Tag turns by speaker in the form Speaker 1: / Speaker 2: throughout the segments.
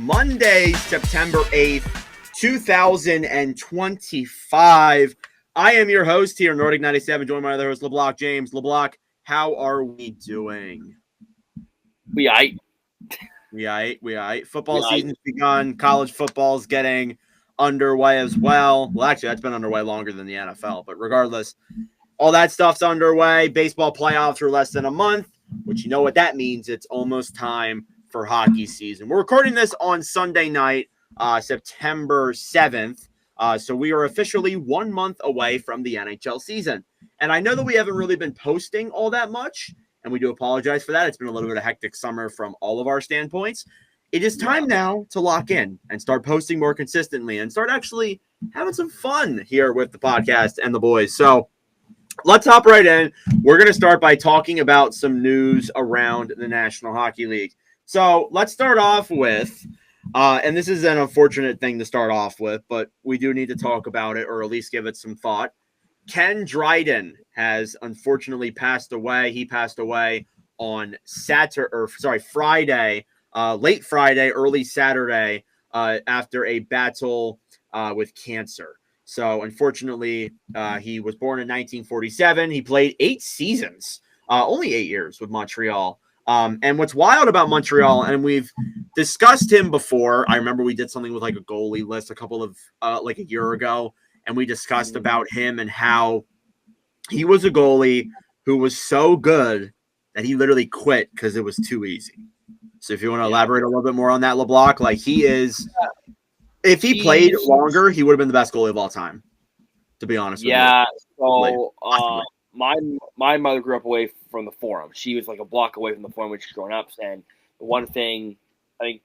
Speaker 1: Monday, September 8th, 2025. I am your host here, Nordic 97, joined by my other host, LeBlanc James. LeBlanc, how are we doing?
Speaker 2: We aight.
Speaker 1: Football season's begun. College football's getting underway as well. Well, actually, that's been underway longer than the NFL, but regardless, all that stuff's underway. Baseball playoffs are less than a month, which you know what that means. It's almost time for hockey season. We're recording this on Sunday night, September 7th. So we are officially 1 month away from the NHL season. And I know that we haven't really been posting all that much, and we do apologize for that. It's been a little bit of a hectic summer from all of our standpoints. It is time now to lock in and start posting more consistently and start actually having some fun here with the podcast and the boys. So let's hop right in. We're going to start by talking about some news around the National Hockey League. So let's start off with, and this is an unfortunate thing to start off with, but we do need to talk about it or at least give it some thought. Ken Dryden has unfortunately passed away. He passed away on Friday, late Friday, early Saturday, after a battle with cancer. So unfortunately, he was born in 1947. He played 8 seasons, only 8 years with Montreal. And what's wild about Montreal, and we've discussed him before. I remember we did something with like a goalie list like a year ago. And we discussed about him and how he was a goalie who was so good that he literally quit because it was too easy. So if you want to elaborate a little bit more on that, LeBlanc, like he is, if he played longer, he would have been the best goalie of all time, to be honest with you.
Speaker 2: Yeah, so my mother grew up away from the Forum. She was like a block away from the Forum when she was growing up. And the one thing, when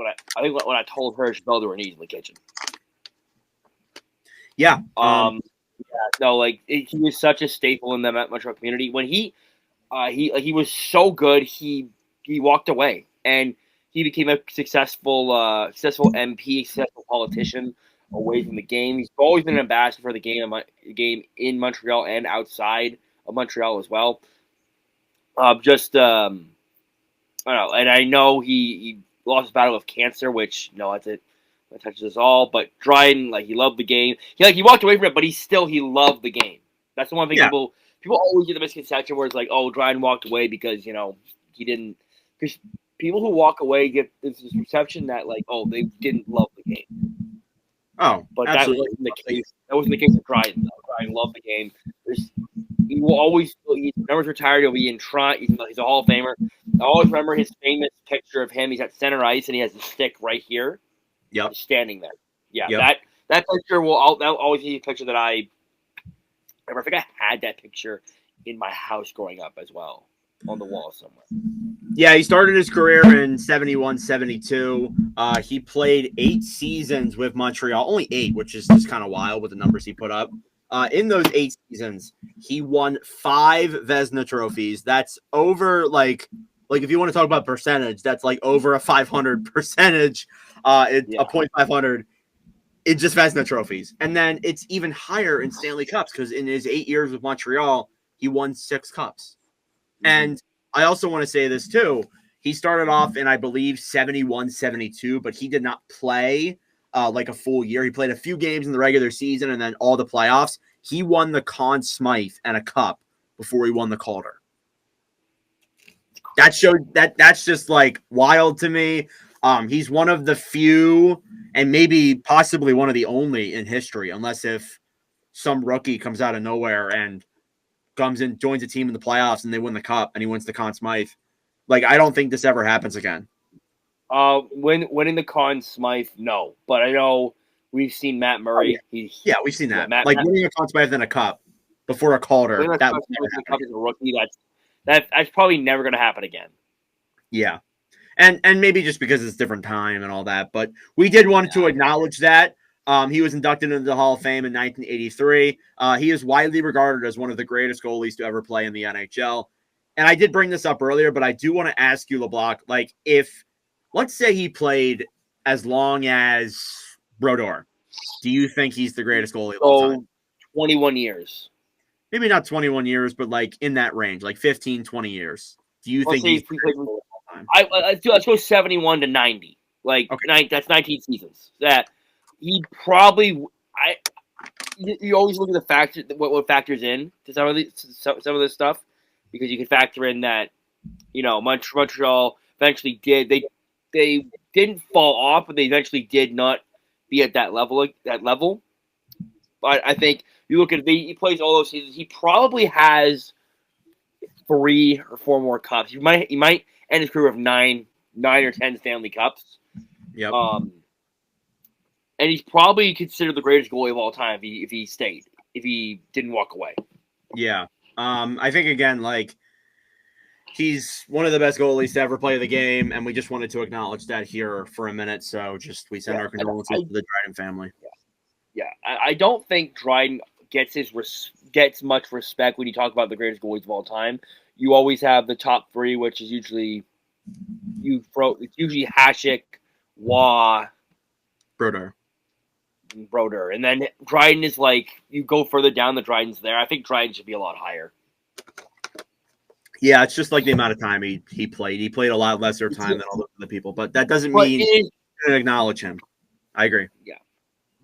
Speaker 2: I told her, she fell to her knees in the kitchen.
Speaker 1: Yeah.
Speaker 2: He was such a staple in the Montreal community. When he was so good, he walked away and he became a successful MP, successful politician away from the game. He's always been an ambassador for the game in Montreal and outside of Montreal as well. I don't know, and I know he lost his battle with cancer, which that's it. That touches us all, but Dryden, he loved the game. He walked away from it, but he loved the game. That's the one thing people always get the misconception where it's like, oh, Dryden walked away because he didn't. Because people who walk away get this perception that they didn't love the game.
Speaker 1: Oh,
Speaker 2: but
Speaker 1: absolutely.
Speaker 2: That wasn't the case. That wasn't the case with Dryden. Though. Dryden loved the game. He will always. He's never retired. He'll be in Toronto. He's a Hall of Famer. I always remember his famous picture of him. He's at center ice and he has the stick right here.
Speaker 1: Yep.
Speaker 2: Standing there. Yeah, yep. That picture that'll always be a picture that I think I had that picture in my house growing up as well on the wall somewhere.
Speaker 1: Yeah, he started his career in 71, 72. He played 8 seasons with Montreal, only 8, which is just kind of wild with the numbers he put up. In those 8 seasons, he won 5 Vezina trophies. That's over if you want to talk about percentage, that's over a 500 percentage. A .500 in just Vezina trophies. And then it's even higher in Stanley Cups because in his 8 years with Montreal, he won 6 cups. Mm-hmm. And I also want to say this too. He started off in, I believe, 71, 72, but he did not play a full year. He played a few games in the regular season and then all the playoffs. He won the Conn Smythe and a cup before he won the Calder. That's just wild to me. He's one of the few and maybe possibly one of the only in history, unless if some rookie comes out of nowhere and comes in, joins a team in the playoffs and they win the cup and he wins the Conn Smythe. I don't think this ever happens again.
Speaker 2: Winning the Conn Smythe, no. But I know we've seen Matt Murray.
Speaker 1: We've seen that. Winning a Conn Smythe and a cup before a Calder. That was
Speaker 2: cup as a rookie. That's probably never going to happen again.
Speaker 1: Yeah. And maybe just because it's a different time and all that. But we did want to acknowledge that. He was inducted into the Hall of Fame in 1983. He is widely regarded as one of the greatest goalies to ever play in the NHL. And I did bring this up earlier, but I do want to ask you, LeBlanc, if, let's say he played as long as Brodeur, do you think he's the greatest goalie of all time?
Speaker 2: 21 years.
Speaker 1: Maybe not 21 years, but in that range, 15, 20 years. Do you think he's the greatest goalie of all time?
Speaker 2: Let's go 71 to 90. Like
Speaker 1: Okay.
Speaker 2: that's 19 seasons. That he probably you always look at the factor what factors in to some of this stuff because you can factor in that Montreal eventually they didn't fall off, but they eventually did not be at that level. But I think you look at he plays all those seasons. He probably has 3 or 4 more cups. He might end his career with 9 or 10 Stanley Cups.
Speaker 1: Yep.
Speaker 2: And he's probably considered the greatest goalie of all time if he stayed, if he didn't walk away.
Speaker 1: Yeah. I think again, like he's one of the best goalies to ever play the game, and we just wanted to acknowledge that here for a minute. So we send our condolences to the Dryden family.
Speaker 2: Yeah, I don't think Dryden gets much respect when you talk about the greatest goalies of all time. You always have the top 3, which is usually Hasek, Waugh, Brodeur, and then Dryden is like you go further down. The Dryden's there. I think Dryden should be a lot higher.
Speaker 1: Yeah, it's just like the amount of time he played. He played a lot lesser time than all the other people, but that doesn't mean you didn't acknowledge him. I agree.
Speaker 2: Yeah,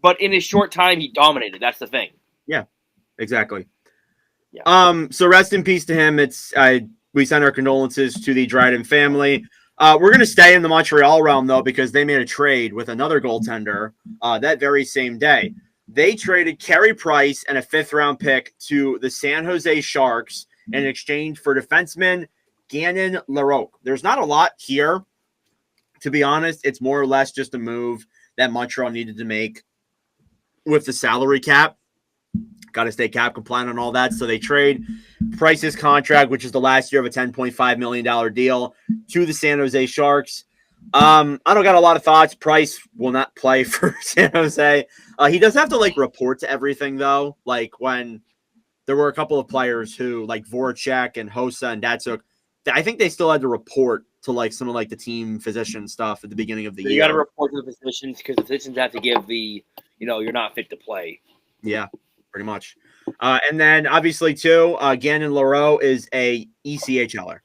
Speaker 2: but in his short time, he dominated. That's the thing.
Speaker 1: Yeah, exactly. Yeah. So rest in peace to him. We send our condolences to the Dryden family. We're going to stay in the Montreal realm, though, because they made a trade with another goaltender that very same day. They traded Carey Price and a 5th-round pick to the San Jose Sharks in exchange for defenseman Gannon Larocque. There's not a lot here, to be honest. It's more or less just a move that Montreal needed to make with the salary cap. Got to stay cap compliant on all that. So they trade Price's contract, which is the last year of a $10.5 million deal, to the San Jose Sharks. I don't got a lot of thoughts. Price will not play for San Jose. He does have to report to everything, though. Like when there were a couple of players who, like Voracek and Hossa and Datsuk, I think they still had to report to some of the team physician stuff at the beginning of the year.
Speaker 2: You got to report to the physicians because the physicians have to give the, you're not fit to play.
Speaker 1: Yeah, pretty much. And then obviously too, Gannon Larocque is a ECHLer.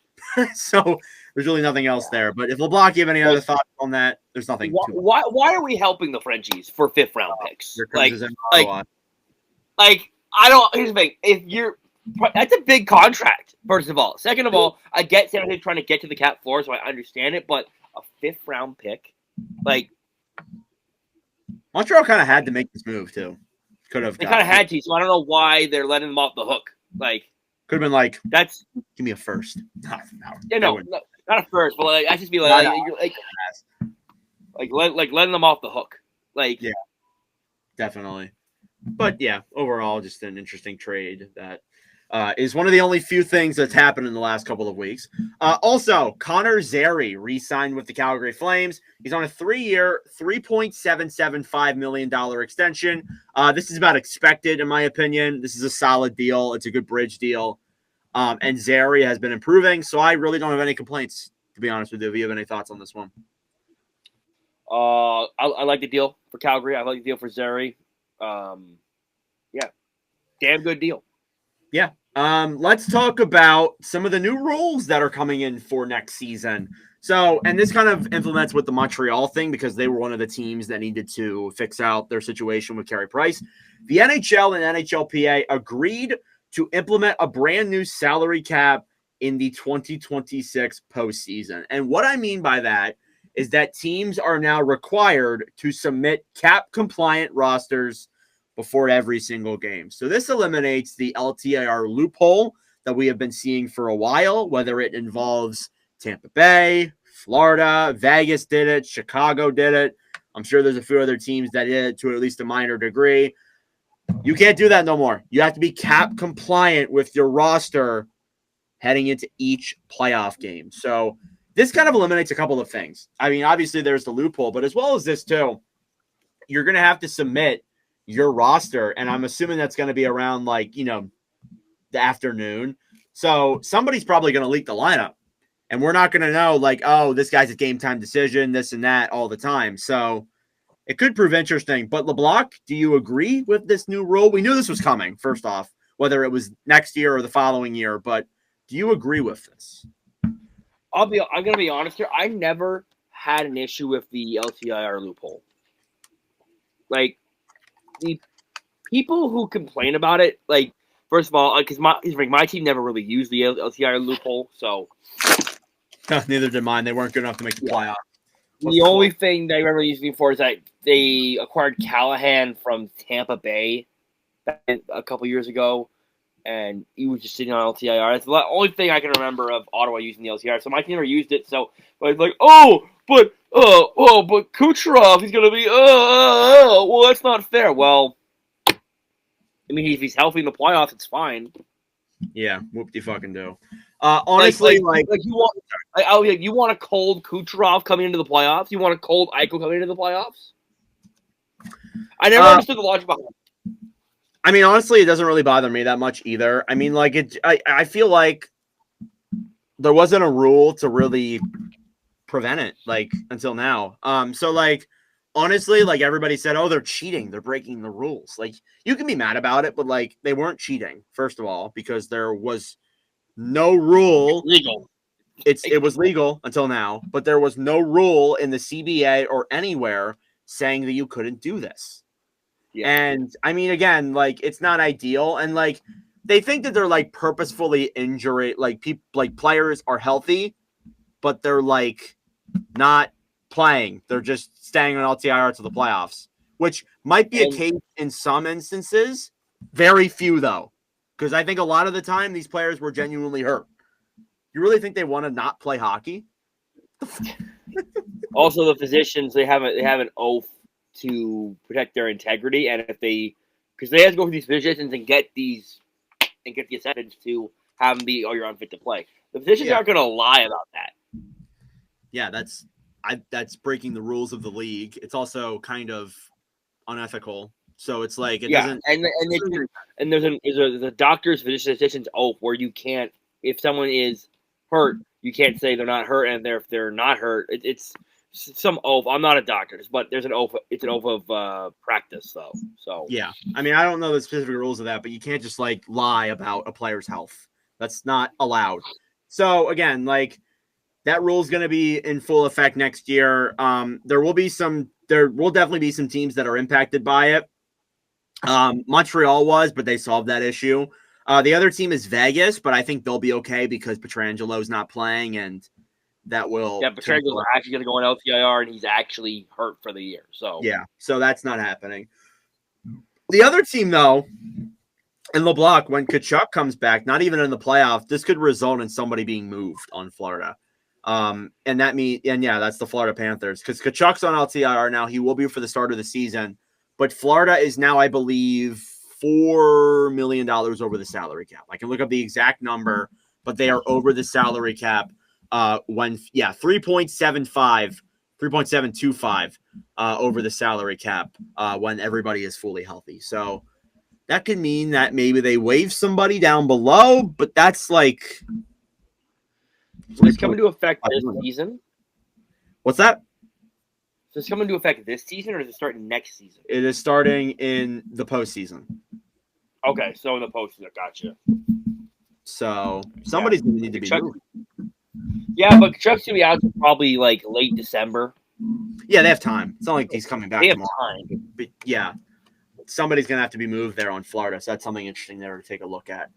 Speaker 1: So there's really nothing else there. But if LeBlanc, you have any other thoughts on that? There's nothing.
Speaker 2: Why are we helping the Frenchies for 5th-round picks? Here's the thing. That's a big contract, first of all. Second of all, I get San Jose trying to get to the cap floor, so I understand it, but a 5th-round pick,
Speaker 1: Montreal kind of had to make this move, too. They
Speaker 2: kind of had to, so I don't know why they're letting them off the hook.
Speaker 1: Could have been
Speaker 2: that's
Speaker 1: give me a first.
Speaker 2: No, not a first, but I just be letting them off the hook.
Speaker 1: Yeah, definitely. But yeah, overall, just an interesting trade that is one of the only few things that's happened in the last couple of weeks. Also, Connor Zary re-signed with the Calgary Flames. He's on a 3-year, $3.775 million extension. This is about expected, in my opinion. This is a solid deal. It's a good bridge deal. And Zary has been improving, so I really don't have any complaints, to be honest with you. If you have any thoughts on this one.
Speaker 2: I like the deal for Calgary. I like the deal for Zary. Yeah, damn good deal.
Speaker 1: Yeah. Let's talk about some of the new rules that are coming in for next season. So, and this kind of implements with the Montreal thing because they were one of the teams that needed to fix out their situation with Carey Price. The NHL and NHLPA agreed to implement a brand new salary cap in the 2026 postseason. And what I mean by that is that teams are now required to submit cap compliant rosters before every single game. So this eliminates the LTIR loophole that we have been seeing for a while, whether it involves Tampa Bay, Florida, Vegas did it, Chicago did it. I'm sure there's a few other teams that did it to at least a minor degree. You can't do that no more. You have to be cap compliant with your roster heading into each playoff game. So this kind of eliminates a couple of things. I mean, obviously there's the loophole, but as well as this too, you're going to have to submit your roster, and I'm assuming that's going to be around the afternoon. So somebody's probably going to leak the lineup, and we're not going to know oh, this guy's a game time decision, this and that all the time. So it could prove interesting. But LeBlanc, do you agree with this new rule? We knew this was coming, first off, whether it was next year or the following year, but do you agree with this?
Speaker 2: I'm going to be honest here. I never had an issue with the LTIR loophole. Like, the people who complain about it, like, first of all, because my team never really used the LTIR loophole, so
Speaker 1: Neither did mine. They weren't good enough to make the playoff.
Speaker 2: The only thing they remember using for is that they acquired Callahan from Tampa Bay a couple years ago, and he was just sitting on LTIR. That's the only thing I can remember of Ottawa using the LTIR. So my team never used it. So but like, but Kucherov, he's gonna be well, that's not fair. Well, I mean, if he's healthy in the playoffs, it's fine.
Speaker 1: Yeah, whoop-de-fucking-do. Honestly, you
Speaker 2: want a cold Kucherov coming into the playoffs? You want a cold Eichel coming into the playoffs? I never understood the logic behind it.
Speaker 1: I mean, honestly, it doesn't really bother me that much either. I mean, like, I feel like there wasn't a rule to really prevent it, like, until now. So, like, honestly, like, everybody said, oh, they're cheating. They're breaking the rules. Like, you can be mad about it, but, like, they weren't cheating, first of all, because there was no rule.
Speaker 2: Legal.
Speaker 1: It was legal until now, but there was no rule in the CBA or anywhere saying that you couldn't do this. Yeah. And I mean, again, like, it's not ideal. And like, they think that they're like purposefully injuring, like people, like players are healthy, but they're like not playing. They're just staying on LTIR to the playoffs, which might be a case in some instances. Very few though. Because I think a lot of the time these players were genuinely hurt. You really think they want to not play hockey?
Speaker 2: Also, the physicians, they have an oath to protect their integrity, and because they have to go through these physicians and get the acceptance to have them be, you're unfit to play. The physicians aren't going to lie about that. Yeah,
Speaker 1: that's breaking the rules of the league. It's also kind of unethical. So it's like it doesn't.
Speaker 2: And there's a doctor's physician's oath where you can't, if someone is hurt, you can't say they're not hurt, and if they're not hurt, it's some oath. I'm not a doctor, but there's an oath. It's an oath of practice, though. So
Speaker 1: yeah, I mean, I don't know the specific rules of that, but you can't just like lie about a player's health. That's not allowed. So again, like that rule is going to be in full effect next year. There will definitely be some teams that are impacted by it. Montreal was, but they solved that issue. The other team is Vegas, but I think they'll be okay because Petrangelo's not playing, and that will.
Speaker 2: Yeah, Petrangelo's actually going to go on LTIR, and he's actually hurt for the year. So
Speaker 1: yeah, so that's not happening. The other team, though, in LeBlanc, when Tkachuk comes back, not even in the playoff, this could result in somebody being moved on Florida. And that's the Florida Panthers because Tkachuk's on LTIR now. He will be for the start of the season, but Florida is now, I believe, $4 million over the salary cap. I can look up the exact number, but they are over the salary cap. 3.725 over the salary cap when everybody is fully healthy. So that could mean that maybe they waive somebody down below, but that's like.
Speaker 2: Is this coming to affect this season?
Speaker 1: What's that?
Speaker 2: Is this coming to affect this season, or does it start next season?
Speaker 1: It is starting in the postseason.
Speaker 2: Okay, so in the postseason, gotcha.
Speaker 1: So somebody's going to need to be moved.
Speaker 2: Yeah, but Tkachuk's going to be out probably like late December.
Speaker 1: Yeah, they have time. It's not like he's coming back
Speaker 2: tomorrow. Time.
Speaker 1: But yeah, somebody's going to have to be moved there on Florida. So that's something interesting there to take a look at.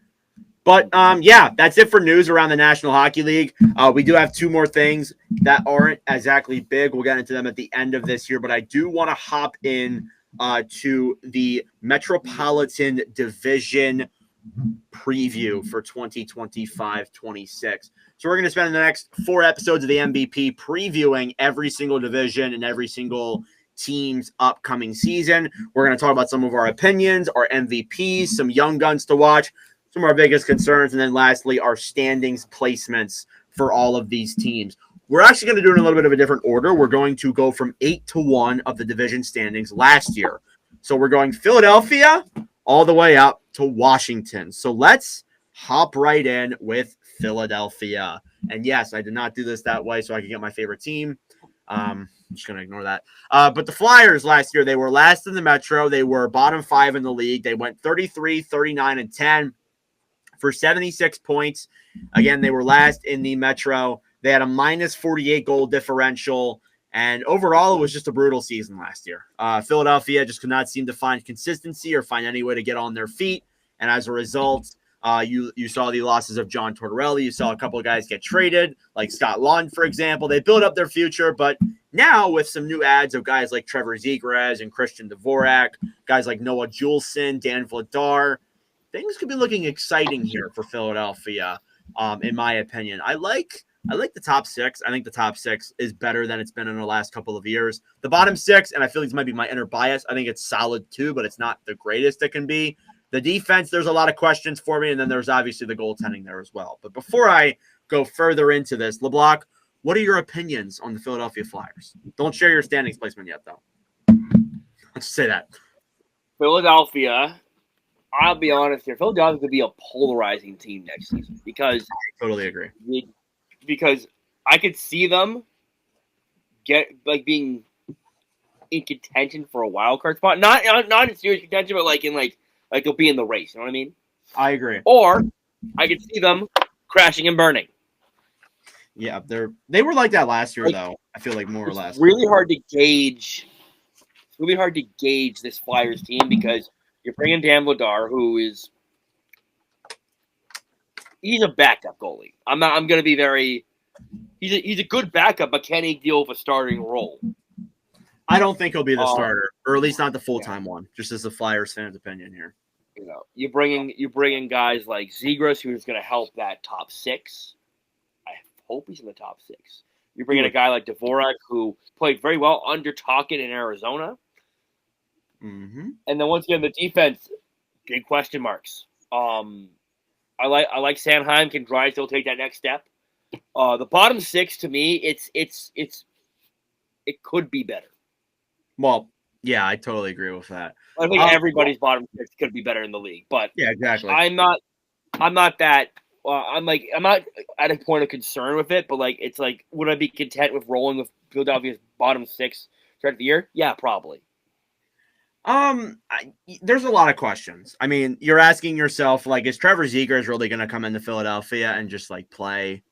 Speaker 1: But, that's it for news around the National Hockey League. We do have two more things that aren't exactly big. We'll get into them at the end of this year. But I do want to hop in to the Metropolitan Division preview for 2025-26. So we're going to spend the next 4 episodes of the MVP previewing every single division and every single team's upcoming season. We're going to talk about some of our opinions, our MVPs, some young guns to watch, some of our biggest concerns, and then lastly, our standings placements for all of these teams. We're actually going to do it in a little bit of a different order. We're going to go from 8-1 of the division standings last year. So we're going Philadelphia all the way up to Washington. So let's hop right in with Philadelphia. And yes, I did not do this that way so I could get my favorite team. I'm just going to ignore that. But the Flyers last year, they were last in the Metro. They were bottom 5 in the league. They went 33, 39, and 10 for 76 points. Again, they were last in the Metro. They had a minus 48 goal differential. And overall, it was just a brutal season last year. Philadelphia just could not seem to find consistency or find any way to get on their feet. And as a result, you saw the losses of John Tortorella. You saw a couple of guys get traded, like Scott Lund, for example. They built up their future, but now with some new ads of guys like Trevor Zegras and Christian Dvorak, guys like Noah Juleson, Dan Vladar, things could be looking exciting here for Philadelphia, in my opinion. I like the top six. I think the top six is better than it's been in the last couple of years. The bottom six, and I feel like this might be my inner bias, I think it's solid too, but it's not the greatest it can be. The defense, there's a lot of questions for me, and then there's obviously the goaltending there as well. But before I go further into this, LeBlanc, what are your opinions on the Philadelphia Flyers? Don't share your standings placement yet, though. Let's say that.
Speaker 2: Philadelphia, I'll be honest here, Philadelphia could be a polarizing team next season because
Speaker 1: I totally agree.
Speaker 2: Because I could see them being in contention for a wild card spot, not in serious contention, but like they'll be in the race. You know what I mean?
Speaker 1: I agree.
Speaker 2: Or I could see them crashing and burning.
Speaker 1: Yeah, they were like that last year, though. I feel like more or less.
Speaker 2: It's really hard to gauge this Flyers team because you're bringing Dan Vladar, he's a backup goalie. I'm going to be very. He's a good backup, but can he deal with a starting role?
Speaker 1: I don't think he'll be the starter, or at least not the full-time one. Just as a Flyers fan's opinion here.
Speaker 2: You know, you bring in guys like Zegras, who's going to help that top six. I hope he's in the top six. You bring in a guy like Dvorak, who played very well under Tocchet in Arizona.
Speaker 1: Mm-hmm.
Speaker 2: And then once again, the defense, big question marks. I like Sanheim. Can Dryden still take that next step? The bottom six, to me, it could be better.
Speaker 1: Well, yeah, I totally agree with that.
Speaker 2: I think everybody's bottom six could be better in the league, but
Speaker 1: yeah, exactly.
Speaker 2: I'm not that. I'm not at a point of concern with it, but it's would I be content with rolling with Philadelphia's bottom six throughout the year? Yeah, probably.
Speaker 1: There's a lot of questions. I mean, you're asking yourself, is Trevor Zegras really going to come into Philadelphia and just play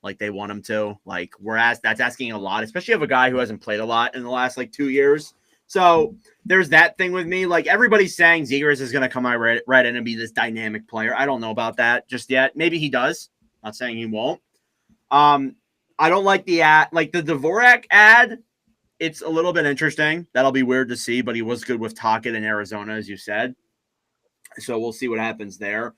Speaker 1: like they want him to? That's asking a lot, especially of a guy who hasn't played a lot in the last 2 years. So there's that thing with me. Everybody's saying Zegras is going to come right in and be this dynamic player. I don't know about that just yet. Maybe he does. Not saying he won't. I don't like the ad, the Dvorak ad. It's a little bit interesting. That'll be weird to see, but he was good with Tocchet in Arizona, as you said. So we'll see what happens there.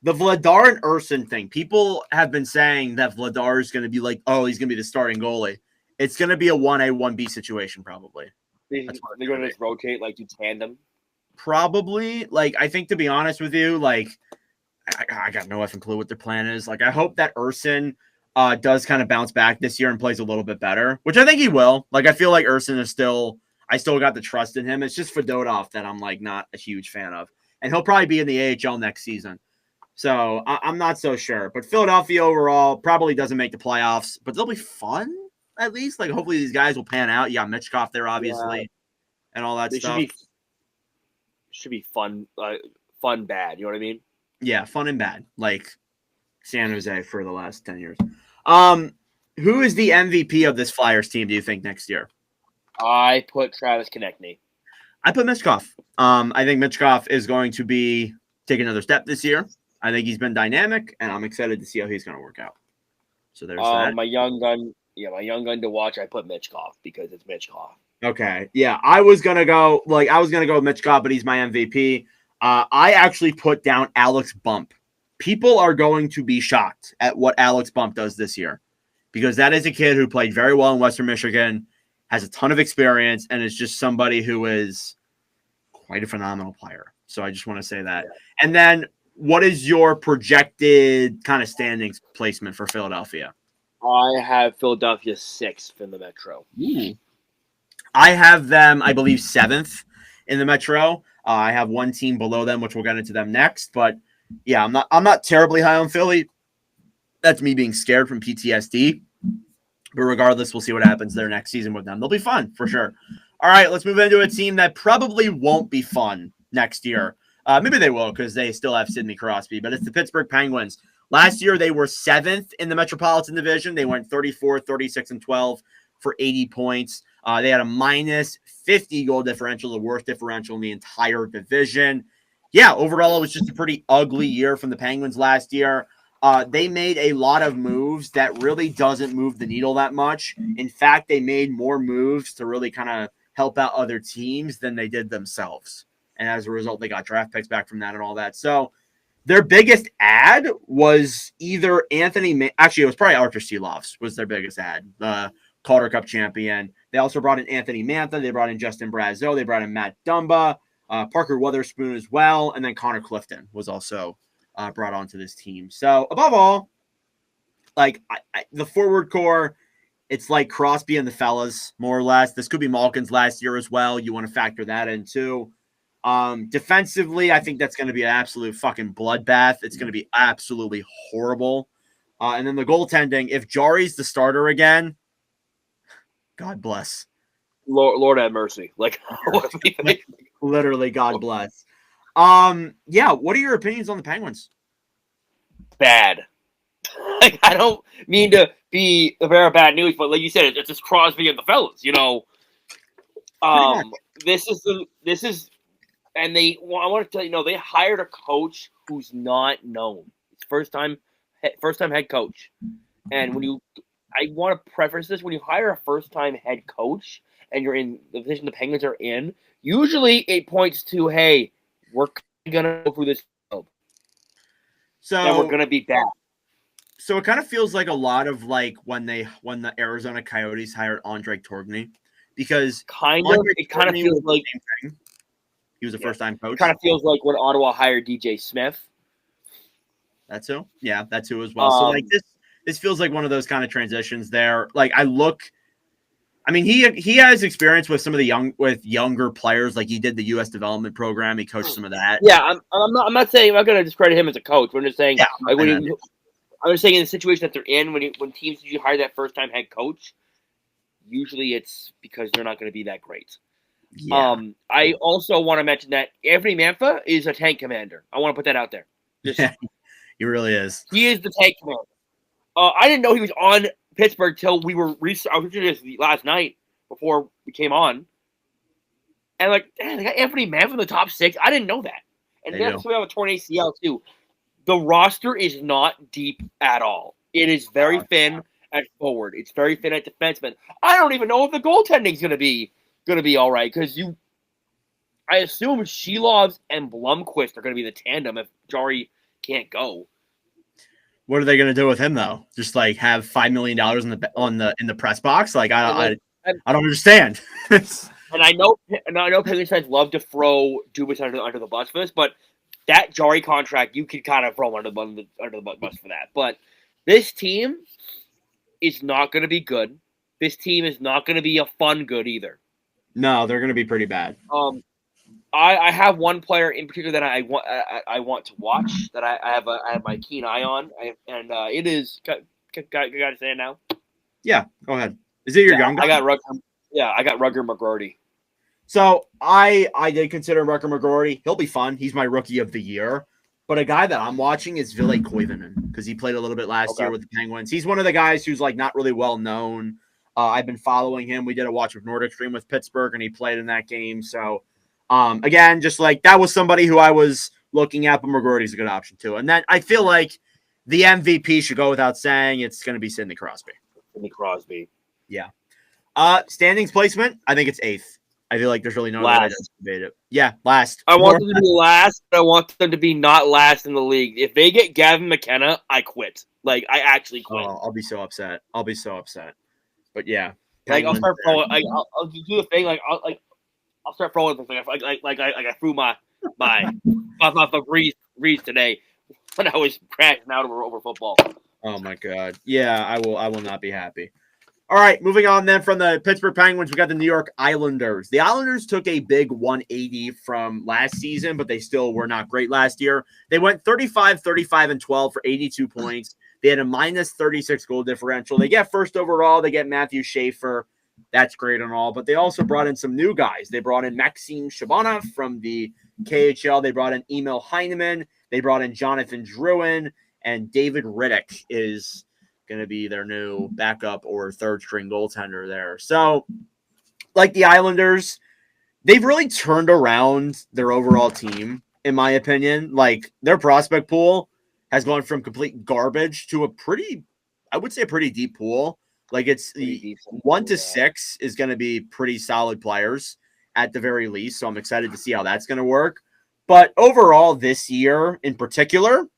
Speaker 1: The Vladar and Urson thing. People have been saying that Vladar is going to be he's going to be the starting goalie. It's going to be a 1A, 1B situation, probably.
Speaker 2: They're going to just rotate, do tandem?
Speaker 1: Probably. I think, to be honest with you, I got no effing clue what their plan is. I hope that Urson does kind of bounce back this year and plays a little bit better, which I think he will. I feel like Urson is I still got the trust in him. It's just Fedotov that I'm not a huge fan of. And he'll probably be in the AHL next season. So I'm not so sure. But Philadelphia overall probably doesn't make the playoffs, but they'll be fun at least. Hopefully these guys will pan out. You got Mitchkov there, obviously, and all that stuff.
Speaker 2: Should be fun bad. You know what I mean?
Speaker 1: Yeah, fun and bad. San Jose for the last 10 years. Who is the MVP of this Flyers team, do you think, next year?
Speaker 2: I put Travis Konechny.
Speaker 1: I put Mitchkov. I think Mitchkov is going to take another step this year. I think he's been dynamic, and I'm excited to see how he's going to work out. So there's that.
Speaker 2: My young gun to watch, I put Mitchkov because it's Mitchkov.
Speaker 1: Okay. Yeah, I was going to go with Mitchkov, but he's my MVP. I actually put down Alex Bump. People are going to be shocked at what Alex Bump does this year because that is a kid who played very well in Western Michigan, has a ton of experience, and is just somebody who is quite a phenomenal player. So I just want to say that. Yeah. And then what is your projected kind of standings placement for Philadelphia?
Speaker 2: I have Philadelphia 6th in the Metro.
Speaker 1: Ooh. I have them, I believe, 7th in the Metro. I have one team below them, which we'll get into them next. But yeah, I'm not terribly high on Philly. That's me being scared from PTSD. But regardless, we'll see what happens there next season with them. They'll be fun for sure. All right, let's move into a team that probably won't be fun next year. Maybe they will because they still have Sidney Crosby, but it's the Pittsburgh Penguins. Last year, they were 7th in the Metropolitan Division. They went 34, 36, and 12. for 80 points. They had a minus 50 goal differential, the worst differential in the entire division. Yeah, overall, it was just a pretty ugly year from the Penguins last year. They made a lot of moves that really doesn't move the needle that much. In fact, they made more moves to really kind of help out other teams than they did themselves. And as a result, they got draft picks back from that and all that. So their biggest ad was either actually, it was probably Archer Seeloffs was their biggest ad, the Calder Cup champion. They also brought in Anthony Mantha. They brought in Justin Brazeau. They brought in Matt Dumba, Parker Weatherspoon as well. And then Connor Clifton was also brought onto this team. So above all, like the forward core, it's like Crosby and the fellas, more or less. This could be Malkin's last year as well. You want to factor that in too. Defensively, I think that's going to be an absolute fucking bloodbath. It's going to be absolutely horrible. And then the goaltending, if Jari's the starter again, God bless.
Speaker 2: Lord have mercy. Like,
Speaker 1: literally, God bless. Yeah, what are your opinions on the Penguins?
Speaker 2: Bad. Like, I don't mean to be the very bad news, but like you said, it's just Crosby and the fellas, you know. This is, and I want to tell you, they hired a coach who's not known. It's first time head coach, and I want to preface this: when you hire a first time head coach and you're in the position the Penguins are in, usually it points to, hey, we're gonna go through this field,
Speaker 1: so
Speaker 2: and we're gonna be bad.
Speaker 1: So it kind of feels like a lot of like when the Arizona Coyotes hired Andre Tourigny, because
Speaker 2: it kind of feels like
Speaker 1: he was a first time coach.
Speaker 2: It kind of feels like when Ottawa hired DJ Smith.
Speaker 1: That's who, yeah, that's who as well. So like this feels like one of those kind of transitions there. Like I mean, he has experience with some of the younger players. Like he did the U.S. development program. He coached some of that.
Speaker 2: Yeah, I'm not saying I'm not going to discredit him as a coach. I'm just saying I'm just saying in the situation that they're in, when teams usually hire that first time head coach, usually it's because they're not going to be that great. Yeah. I also want to mention that Anthony Mantha is a tank commander. I want to put that out there.
Speaker 1: He really is.
Speaker 2: He is the tank commander. I didn't know he was on Pittsburgh till we were I was researching this last night before we came on, and like, damn, they got Anthony Mantha in the top 6. I didn't know that, and they also have a torn ACL too. The roster is not deep at all. It is very thin at forward. It's very thin at defenseman. I don't even know if the goaltending is going to be all right, because I assume Shelovs and Blomqvist are going to be the tandem if Jari can't go.
Speaker 1: What are they going to do with him though? Just like have $5 million in the press box? Like I don't understand.
Speaker 2: And I know Penguins fans love to throw Dubas under the bus for this, but that Jari contract, you could kind of throw under the bus for that. But this team is not going to be good. This team is not going to be a fun good either.
Speaker 1: No, they're going to be pretty bad.
Speaker 2: I have one player in particular that I want to watch, that I have my keen eye on, and it is. Got to say it now.
Speaker 1: Yeah, go ahead. Is it your young guy?
Speaker 2: I got Rutger McGroarty.
Speaker 1: So I did consider Rutger McGroarty. He'll be fun. He's my rookie of the year. But a guy that I'm watching is Ville Koivunen, because he played a little bit last year with the Penguins. He's one of the guys who's like not really well known. I've been following him. We did a watch of Nordic Stream with Pittsburgh, and he played in that game. So again, just like that was somebody who I was looking at, but McGroarty's a good option too. And then I feel like the MVP should go without saying. It's going to be Sidney Crosby.
Speaker 2: Sidney Crosby.
Speaker 1: Yeah. Standings placement, I think it's 8th. I feel like there's really no way to debate it. Yeah, last.
Speaker 2: I want them to be last. I want them to be not last in the league. If they get Gavin McKenna, I quit. Like, I actually quit.
Speaker 1: Oh, I'll be so upset. But yeah,
Speaker 2: like I'll start throwing. I'll do the thing. Like I'll start throwing things. Like I threw my Reese today when I was crashing out over football.
Speaker 1: Oh my god. Yeah, I will not be happy. All right, moving on then from the Pittsburgh Penguins, we got the New York Islanders. The Islanders took a big 180 from last season, but they still were not great last year. They went 35, 35, and 12 for 82 points. They had a minus 36 goal differential. They get first overall. They get Matthew Schaefer. That's great and all, but they also brought in some new guys. They brought in Maxim Shabana from the KHL. They brought in Emil Heineman. They brought in Jonathan Drouin, and David Riddick is going to be their new backup or third string goaltender there. So, like the Islanders, they've really turned around their overall team, in my opinion. Like their prospect pool has gone from complete garbage to I would say a pretty deep pool. Like it's the 1 to 6 is going to be pretty solid players at the very least. So I'm excited to see how that's going to work. But overall, this year in particular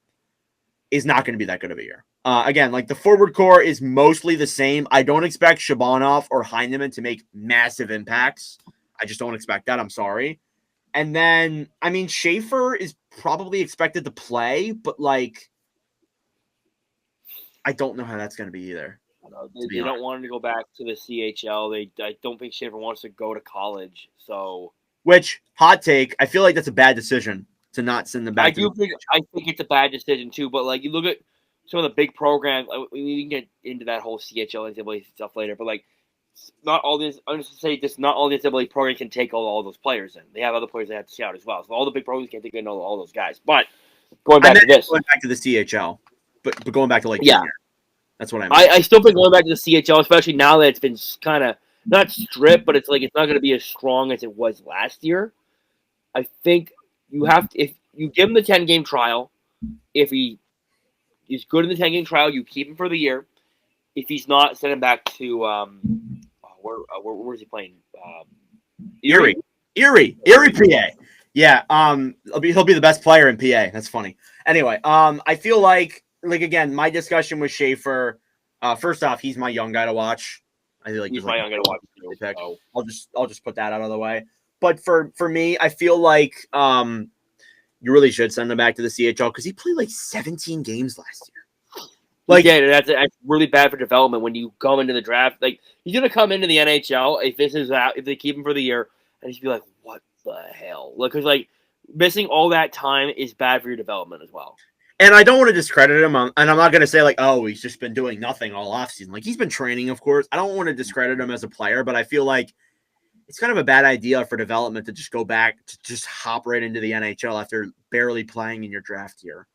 Speaker 1: is not going to be that good of a year. Again, like the forward core is mostly the same. I don't expect Shabanov or Heineman to make massive impacts. I just don't expect that. I'm sorry. And then, I mean, Schaefer is probably expected to play, but like, I don't know how that's going to be either.
Speaker 2: They don't want him to go back to the CHL. I don't think Schaefer wants to go to college. So,
Speaker 1: which hot take? I feel like that's a bad decision to not send them back.
Speaker 2: I think it's a bad decision too. But like, you look at some of the big programs. We can get into that whole CHL NCAA stuff later. But like, not all this. I'm just to say this. Not all the NCAA programs can take all those players in. They have other players they have to scout as well. So all the big programs can't take in all those guys. But going back to this,
Speaker 1: going back to the CHL, but going back to like
Speaker 2: yeah.
Speaker 1: Junior. That's what I mean.
Speaker 2: I still think going back to the CHL, especially now that it's been kind of not stripped, but it's like it's not going to be as strong as it was last year. I think you have to, if you give him the 10-game trial, if he is good in the 10-game trial, you keep him for the year. If he's not, send him back to where is he playing?
Speaker 1: Erie, PA. Yeah, he'll be the best player in PA. That's funny. Anyway, I feel like again, my discussion with Schaefer. First off, he's my young guy to watch. I feel like
Speaker 2: he's my young guy to watch too.
Speaker 1: So. I'll just put that out of the way. But for me, I feel like you really should send him back to the CHL because he played like 17 games last year.
Speaker 2: Like, yeah, that's really bad for development when you go into the draft. Like, he's gonna come into the NHL if this is out, if they keep him for the year, and he's be like, "What the hell?" Like, because like missing all that time is bad for your development as well.
Speaker 1: And I don't want to discredit him, and I'm not going to say like, oh, he's just been doing nothing all offseason. Like he's been training, of course. I don't want to discredit him as a player, but I feel like it's kind of a bad idea for development to just go back to just hop right into the NHL after barely playing in your draft year.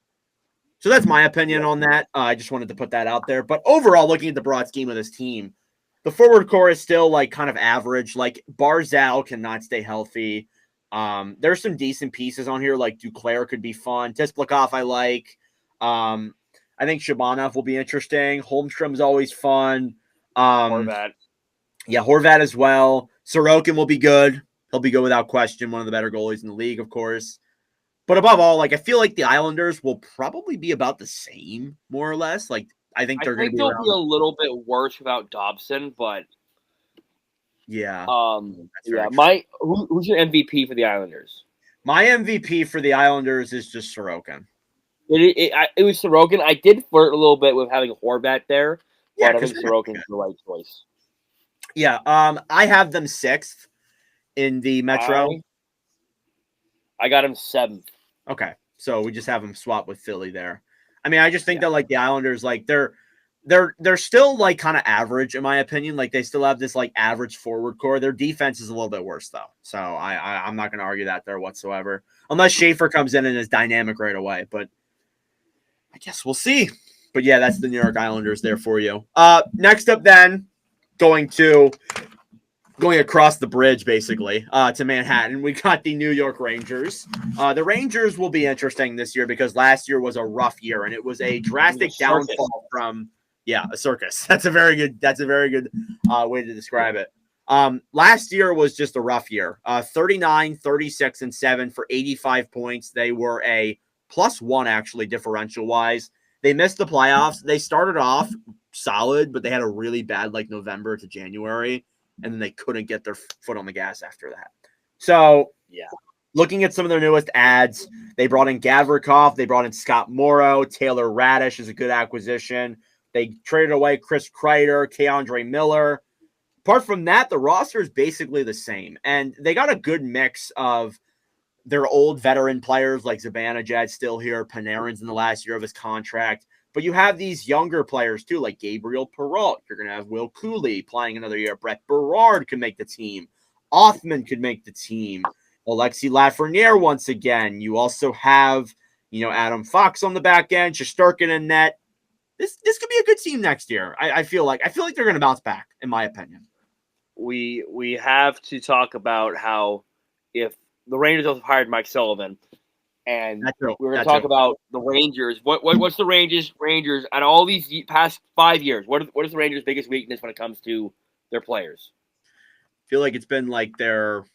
Speaker 1: So that's my opinion on that. I just wanted to put that out there. But overall, looking at the broad scheme of this team, the forward core is still like kind of average. Like Barzal cannot stay healthy. There's some decent pieces on here, like Duclair could be fun. Tisplikov I like. I think Shabanov will be interesting. Holmstrom's always fun.
Speaker 2: Horvat.
Speaker 1: Yeah, Horvat as well. Sorokin will be good. He'll be good without question. One of the better goalies in the league, of course. But above all, like I feel like the Islanders will probably be about the same, more or less. Like I think they'll be
Speaker 2: a little bit worse without Dobson, but
Speaker 1: yeah.
Speaker 2: Who's your MVP for the Islanders?
Speaker 1: My MVP for the Islanders is just Sorokin.
Speaker 2: It was Sorokin. I did flirt a little bit with having Horvat there, but I think Sorokin's the right choice.
Speaker 1: Yeah. I have them 6th in the Metro.
Speaker 2: I got him 7th.
Speaker 1: Okay, so we just have them swap with Philly there. I mean, I just think that like the Islanders, like they're still like kind of average in my opinion. Like they still have this like average forward core. Their defense is a little bit worse though. So I'm not going to argue that there whatsoever, unless Schaefer comes in and is dynamic right away. But I guess we'll see. But yeah, that's the New York Islanders there for you. Next up, then going across the bridge, basically, to Manhattan, we got the New York Rangers. The Rangers will be interesting this year because last year was a rough year, and it was a drastic downfall from a circus. That's a very good way to describe it. Last year was just a rough year. 39, 36, and 7 for 85 points. They were a +1 actually differential-wise. They missed the playoffs. They started off solid, but they had a really bad like November to January. And then they couldn't get their foot on the gas after that. So, looking at some of their newest ads, they brought in Gavrikov, they brought in Scott Morrow, Taylor Radish is a good acquisition. They traded away Chris Kreider, Keandre Miller. Apart from that, the roster is basically the same. And they got a good mix of their old veteran players like Zibanejad still here, Panarin's in the last year of his contract. But you have these younger players, too, like Gabriel Perrault. You're going to have Will Cooley playing another year. Brett Berard could make the team. Othman could make the team. Alexis Lafreniere once again. You also have, Adam Fox on the back end. Shesterkin in net. this could be a good team next year. I feel like they're going to bounce back, in my opinion.
Speaker 2: We have to talk about how if the Rangers have hired Mike Sullivan, and we're going to talk about the Rangers. What's the Rangers out of all these past 5 years? What is the Rangers' biggest weakness when it comes to their players?
Speaker 1: I feel like it's been like their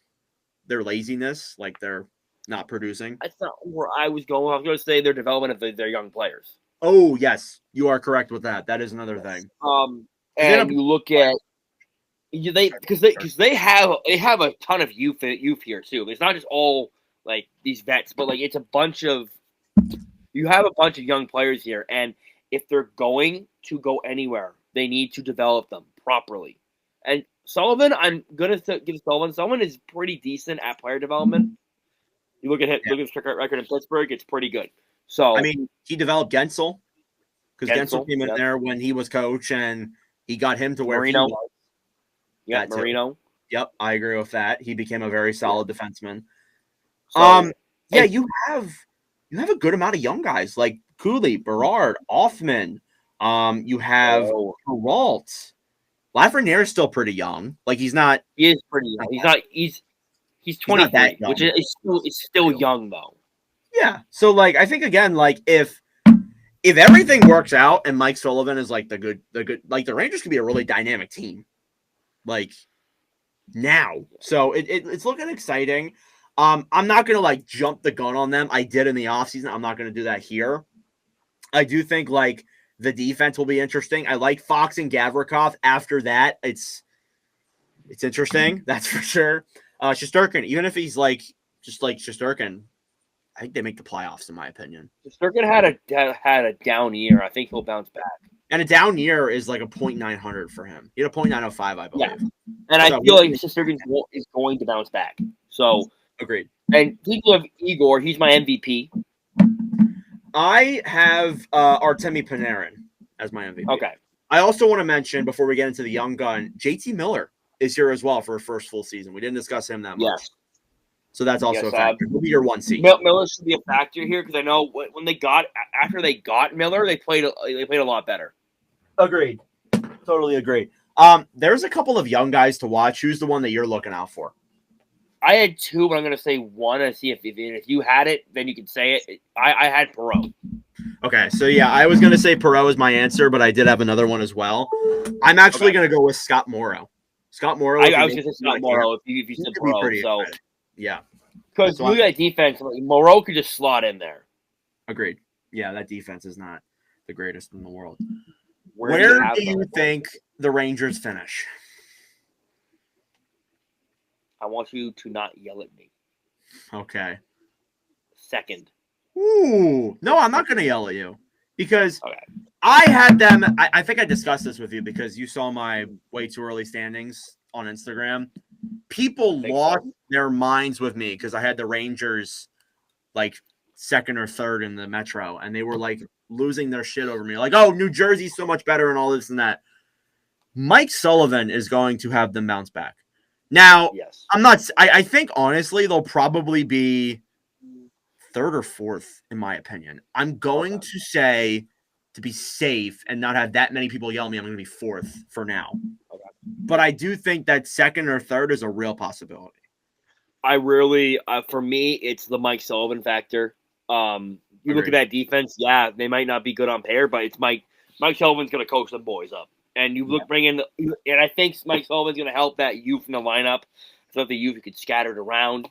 Speaker 1: laziness, like they're not producing.
Speaker 2: That's not where I was going. I was going to say their development of their young players.
Speaker 1: Oh yes, you are correct with that. That is another thing.
Speaker 2: And you look at because they have a ton of youth here too. It's not just all like these vets, but like it's a bunch of young players here, and if they're going to go anywhere, they need to develop them properly. And Sullivan, I'm gonna give Sullivan. Sullivan is pretty decent at player development. You look at his record in Pittsburgh; it's pretty good. So
Speaker 1: I mean, he developed Gensel because Gensel came in there when he was coach, and he got him to where
Speaker 2: Marino.
Speaker 1: he was.
Speaker 2: Yeah, Marino.
Speaker 1: Yep, I agree with that. He became a very solid defenseman. So, you have a good amount of young guys like Cooley, Berard, Hoffman. You have Peralt. Lafreniere is still pretty young. Like he's not.
Speaker 2: He is pretty young. He's 23, which is still young though.
Speaker 1: Yeah. So like I think again, like if everything works out and Mike Sullivan is like the good like the Rangers could be a really dynamic team. Like now. So it's looking exciting. I'm not gonna like jump the gun on them. I did in the offseason. I'm not gonna do that here. I do think like the defense will be interesting. I like Fox and Gavrikov. After that, it's interesting. That's for sure. Shesterkin, even if he's like just like Shesterkin, I think they make the playoffs in my opinion.
Speaker 2: Shesterkin had a down year. I think he'll bounce back.
Speaker 1: And a down year is like a .900 for him. He had a .905, I believe.
Speaker 2: Yeah. And I feel like Shesterkin is going to bounce back. So
Speaker 1: agreed.
Speaker 2: And speaking of Igor, he's my MVP.
Speaker 1: I have Artemi Panarin as my MVP.
Speaker 2: Okay.
Speaker 1: I also want to mention before we get into the young gun, JT Miller is here as well for a first full season. We didn't discuss him that much.
Speaker 2: Yes.
Speaker 1: So that's also a factor. He'll be your 1 seed.
Speaker 2: Miller should be a factor here because I know after they got Miller, they played a lot better.
Speaker 1: Agreed. Totally agree. There's a couple of young guys to watch. Who's the one that you're looking out for?
Speaker 2: I had two, but I'm going to say one and see if you had it, then you can say it. I had Perot.
Speaker 1: Okay, so yeah, I was going to say Perot is my answer, but I did have another one as well. I'm actually going to go with Scott Morrow. Scott Morrow.
Speaker 2: I was going to say Scott Morrow if you said Perot. So
Speaker 1: yeah,
Speaker 2: because look at that defense, Morrow could just slot in there.
Speaker 1: Agreed. Yeah, that defense is not the greatest in the world. Where do you think the Rangers finish?
Speaker 2: I want you to not yell at me.
Speaker 1: Okay.
Speaker 2: Second.
Speaker 1: Ooh. No, I'm not going to yell at you because I had them. I think I discussed this with you because you saw my way too early standings on Instagram. People lost their minds with me because I had the Rangers like second or third in the Metro, and they were like losing their shit over me. Like, oh, New Jersey's so much better and all this and that. Mike Sullivan is going to have them bounce back. Now, yes. I think honestly they'll probably be third or fourth in my opinion. I'm going to say, to be safe and not have that many people yell at me, I'm going to be fourth for now. Okay. But I do think that second or third is a real possibility.
Speaker 2: I really, for me, it's the Mike Sullivan factor. You look at that defense, yeah, they might not be good on pair, but it's Mike Sullivan's going to coach the boys up. And you bring in, and I think Mike Sullivan's going to help that youth in the lineup. So the youth could scatter it around.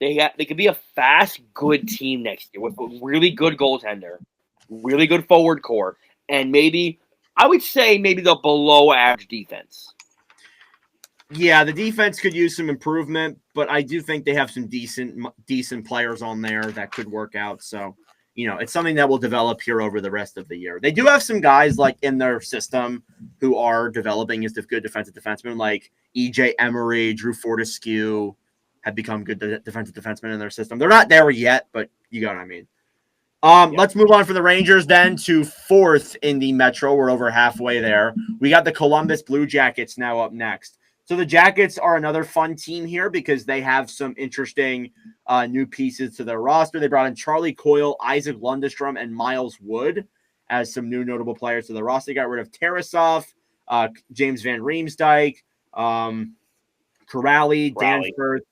Speaker 2: They could be a fast, good team next year with a really good goaltender, really good forward core, and maybe the below average defense.
Speaker 1: Yeah, the defense could use some improvement, but I do think they have some decent players on there that could work out. So, it's something that will develop here over the rest of the year. They do have some guys like in their system who are developing as good defensive defensemen, like EJ Emery, Drew Fortescue have become good defensive defensemen in their system. They're not there yet, but you got what I mean. Let's move on from the Rangers then to fourth in the Metro. We're over halfway there. We got the Columbus Blue Jackets now up next. So the Jackets are another fun team here because they have some interesting new pieces to their roster. They brought in Charlie Coyle, Isaac Lundestrom, and Miles Wood. as some new notable players to the roster. They got rid of Tarasov, James Van Riemsdyk, Corrali, Danforth,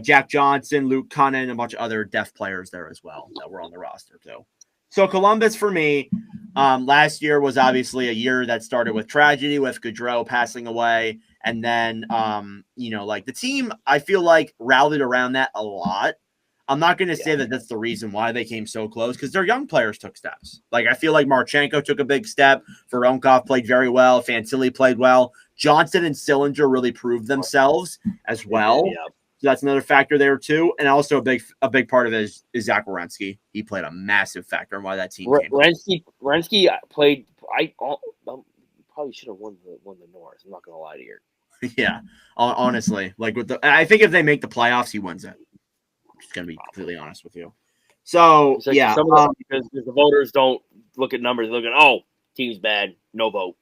Speaker 1: Jack Johnson, Luke Cunnin, a bunch of other deaf players there as well that were on the roster too. So Columbus for me, last year was obviously a year that started with tragedy, with Gaudreau passing away. And then, like the team, I feel like rallied around that a lot. I'm not going to say that that's the reason why they came so close, because their young players took steps. Like, I feel like Marchenko took a big step. Voronkov played very well. Fantilli played well. Johnson and Sillinger really proved themselves as well. Yeah. So that's another factor there too. And also a big part of it is Zach Werenski. He played a massive factor in why that team came.
Speaker 2: Werenski played. I probably should have won the North. I'm not going to lie to you.
Speaker 1: Yeah, honestly, like I think if they make the playoffs, he wins it. I'm just going to be completely honest with you. So
Speaker 2: like
Speaker 1: yeah,
Speaker 2: because the voters don't look at numbers. They look at team's bad, no vote.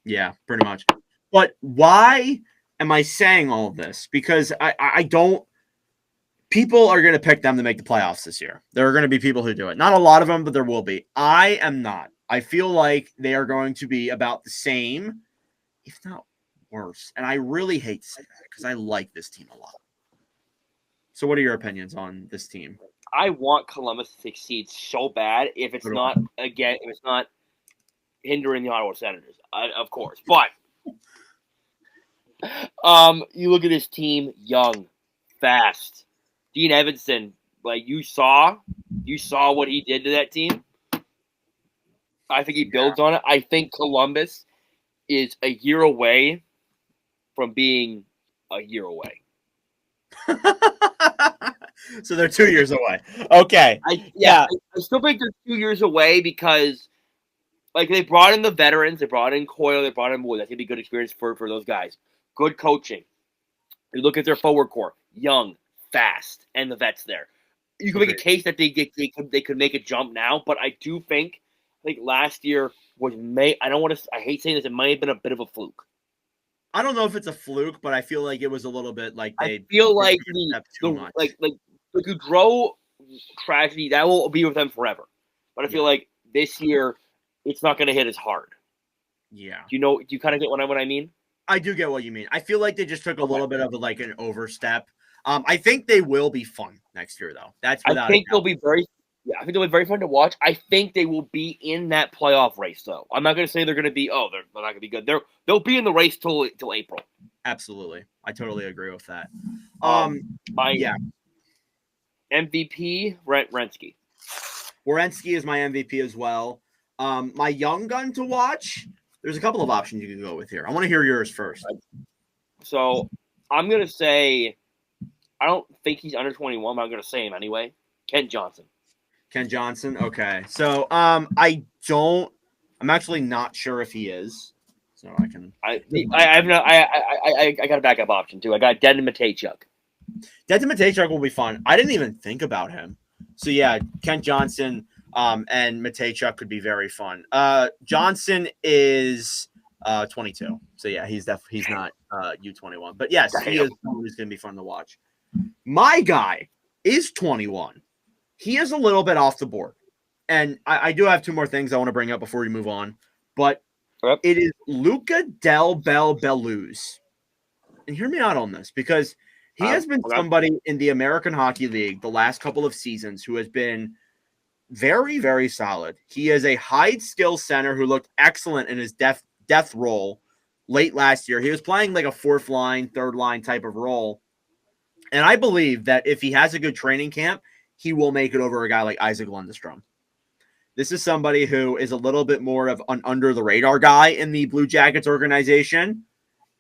Speaker 1: Yeah, pretty much. But why am I saying all of this? Because I don't – people are going to pick them to make the playoffs this year. There are going to be people who do it. Not a lot of them, but there will be. I am not. I feel like they are going to be about the same, if not worse. And I really hate to say that because I like this team a lot. So what are your opinions on this team?
Speaker 2: I want Columbus to succeed so bad if it's not hindering the Ottawa Senators, of course. But you look at this team, young, fast. Dean Evason, like you saw what he did to that team. I think he builds on it. I think Columbus is a year away from being a year away.
Speaker 1: So they're 2 years away. Okay.
Speaker 2: I still think they're 2 years away because like they brought in the veterans, they brought in Coyle, they brought in Wood. That's gonna be a good experience for those guys. Good coaching. You look at their forward core, young, fast, and the vets there. You can make a case that they could make a jump now, but I do think last year was I hate saying this, it might have been a bit of a fluke.
Speaker 1: I don't know if it's a fluke, but I feel like it was a little bit like
Speaker 2: I feel like the Gaudreau tragedy that will be with them forever. But I feel like this year it's not going to hit as hard.
Speaker 1: Yeah.
Speaker 2: Do you kind of get what I mean?
Speaker 1: I do get what you mean. I feel like they just took a little bit of an overstep. I think they will be fun next year, though. I think they'll be very fun to watch. I think they will be in that playoff race, though. I'm not going to say they're going to be. Oh, they're not going to be good. They'll be in the race till April. Absolutely, I totally agree with that.
Speaker 2: MVP Werenski.
Speaker 1: Werenski is my MVP as well. My young gun to watch. There's a couple of options you can go with here. I want to hear yours first.
Speaker 2: So I'm going to say, I don't think he's under 21, but I'm going to say him anyway. Kent Johnson.
Speaker 1: Okay. So I'm actually not sure if he is. So I can.
Speaker 2: I got a backup option too. I got Dryden Mateychuk.
Speaker 1: Dryden Mateychuk will be fun. I didn't even think about him. So yeah, Kent Johnson and Mateychuk could be very fun. Johnson is 22. So yeah, he's not U21. But yes, he is someone who's going to be fun to watch. My guy is 21. He is a little bit off the board. And I do have two more things I want to bring up before we move on. But it is Luca Del Beluz. And hear me out on this, because he has been somebody in the American Hockey League the last couple of seasons who has been very, very solid. He is a high skill center who looked excellent in his death role late last year. He was playing like a fourth line, third line type of role. And I believe that if he has a good training camp, he will make it over a guy like Isaac Lundestrom. This is somebody who is a little bit more of an under-the-radar guy in the Blue Jackets organization.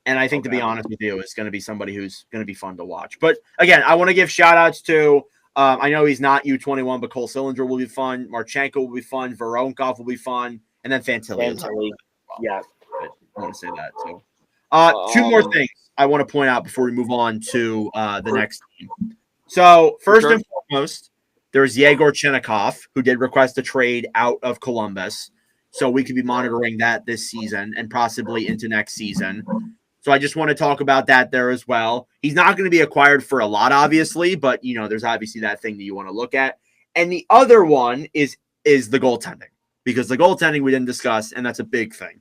Speaker 1: And I think, to be honest with you, it's going to be somebody who's going to be fun to watch. But, again, I want to give shout-outs to I know he's not U21, but Cole Sillinger will be fun. Marchenko will be fun. Voronkov will be fun. And then Fantilli.
Speaker 2: Yeah.
Speaker 1: I want to say that, too. Two more things I want to point out before we move on to the next team. So, first and foremost, there's Yegor Chinnikov, who did request a trade out of Columbus. So we could be monitoring that this season and possibly into next season. So I just want to talk about that there as well. He's not going to be acquired for a lot, obviously, but, there's obviously that thing that you want to look at. And the other one is the goaltending. because the goaltending we didn't discuss, and that's a big thing.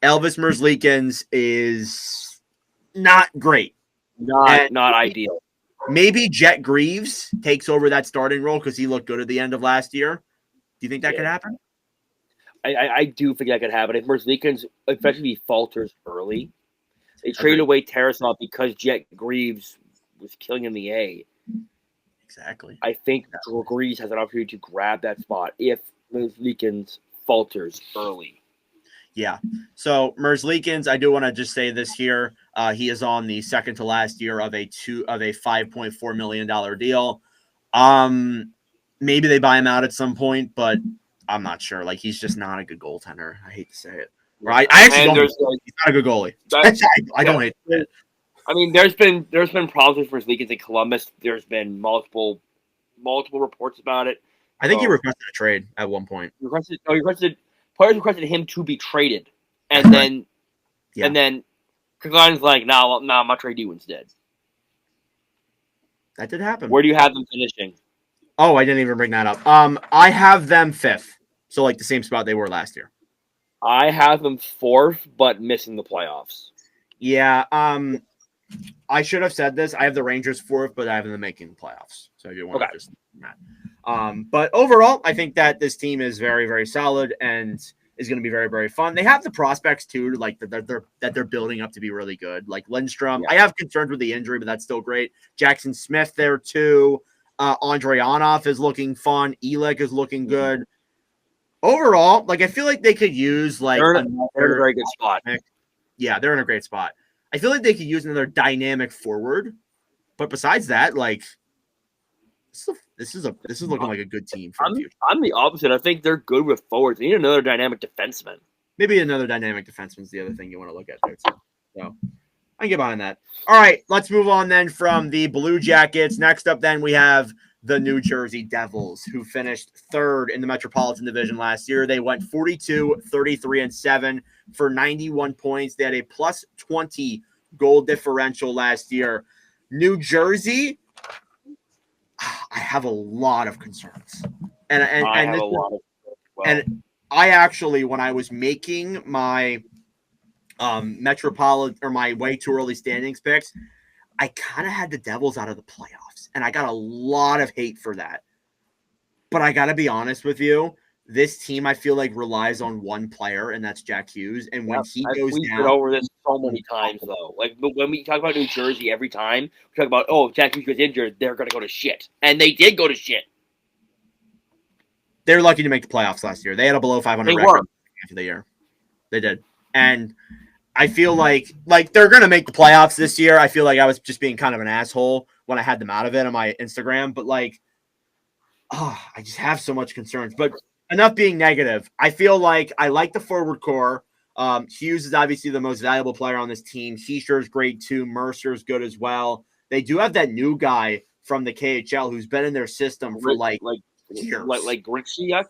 Speaker 1: Elvis Merzlikins is not great.
Speaker 2: Not ideal.
Speaker 1: Maybe Jet Greaves takes over that starting role because he looked good at the end of last year. Do you think that could happen?
Speaker 2: I do think that could happen. If Merzlikins, especially falters early, they trade away Tarasov because Jet Greaves was killing in the A.
Speaker 1: Exactly.
Speaker 2: I think Greaves has an opportunity to grab that spot if Merzlikins falters early.
Speaker 1: Yeah. So Merzlikins, I do want to just say this here. He is on the second to last year of a $5.4 million deal. Maybe they buy him out at some point, but I'm not sure. Like, he's just not a good goaltender. I hate to say it. Right? I actually don't. He's not a good goalie. I don't hate it.
Speaker 2: I mean, there's been problems with Merzlikins in Columbus. There's been multiple reports about it.
Speaker 1: I think he requested a trade at one point.
Speaker 2: Players requested him to be traded, and then Kagane's like, "Nah, I'm not trade you instead."
Speaker 1: That did happen.
Speaker 2: Where do you have them finishing?
Speaker 1: Oh, I didn't even bring that up. I have them 5th, so like the same spot they were last year.
Speaker 2: I have them 4th, but missing the playoffs.
Speaker 1: Yeah. I should have said this. I have the Rangers 4th, but I have them making the playoffs. So if you want to just that. But overall, I think that this team is very, very solid and is going to be very, very fun. They have the prospects too, like that they're building up to be really good. Like Lindstrom, I have concerns with the injury, but that's still great. Jackson Smith there too. Andreanov is looking fun. Elik is looking good. Overall, like I feel like they could use like
Speaker 2: they're in a very good spot.
Speaker 1: Yeah, they're in a great spot. I feel like they could use another dynamic forward, but besides that, like this is looking like a good team for the future.
Speaker 2: I'm the opposite. I think they're good with forwards. They need another dynamic defenseman.
Speaker 1: Maybe another dynamic defenseman is the other thing you want to look at there too. So I can get behind that. All right, let's move on then from the Blue Jackets. Next up, then we have the New Jersey Devils, who finished 3rd in the Metropolitan Division last year. They went 42, 33, and 7 for 91 points. They had a plus 20 goal differential last year. New Jersey, I have a lot of concerns. And I actually, when I was making my Metropolitan or my way too early standings picks, I kind of had the Devils out of the playoffs, and I got a lot of hate for that. But I got to be honest with you, this team I feel like relies on one player, and that's Jack Hughes. And when he goes down,
Speaker 2: we've been over this so many times though. Like when we talk about New Jersey, every time we talk about Jack Hughes was injured, they're going to go to shit, and they did go to shit.
Speaker 1: They're lucky to make the playoffs last year. They had a below 500 record after the year. They did, and I feel like they're going to make the playoffs this year. I feel like I was just being kind of an asshole when I had them out of it on my Instagram, but I just have so much concerns. But enough being negative. I feel like I like the forward core. Hughes is obviously the most valuable player on this team. Heischer is great too. Mercer's good as well. They do have that new guy from the KHL who's been in their system for years.
Speaker 2: Like Grichiuk?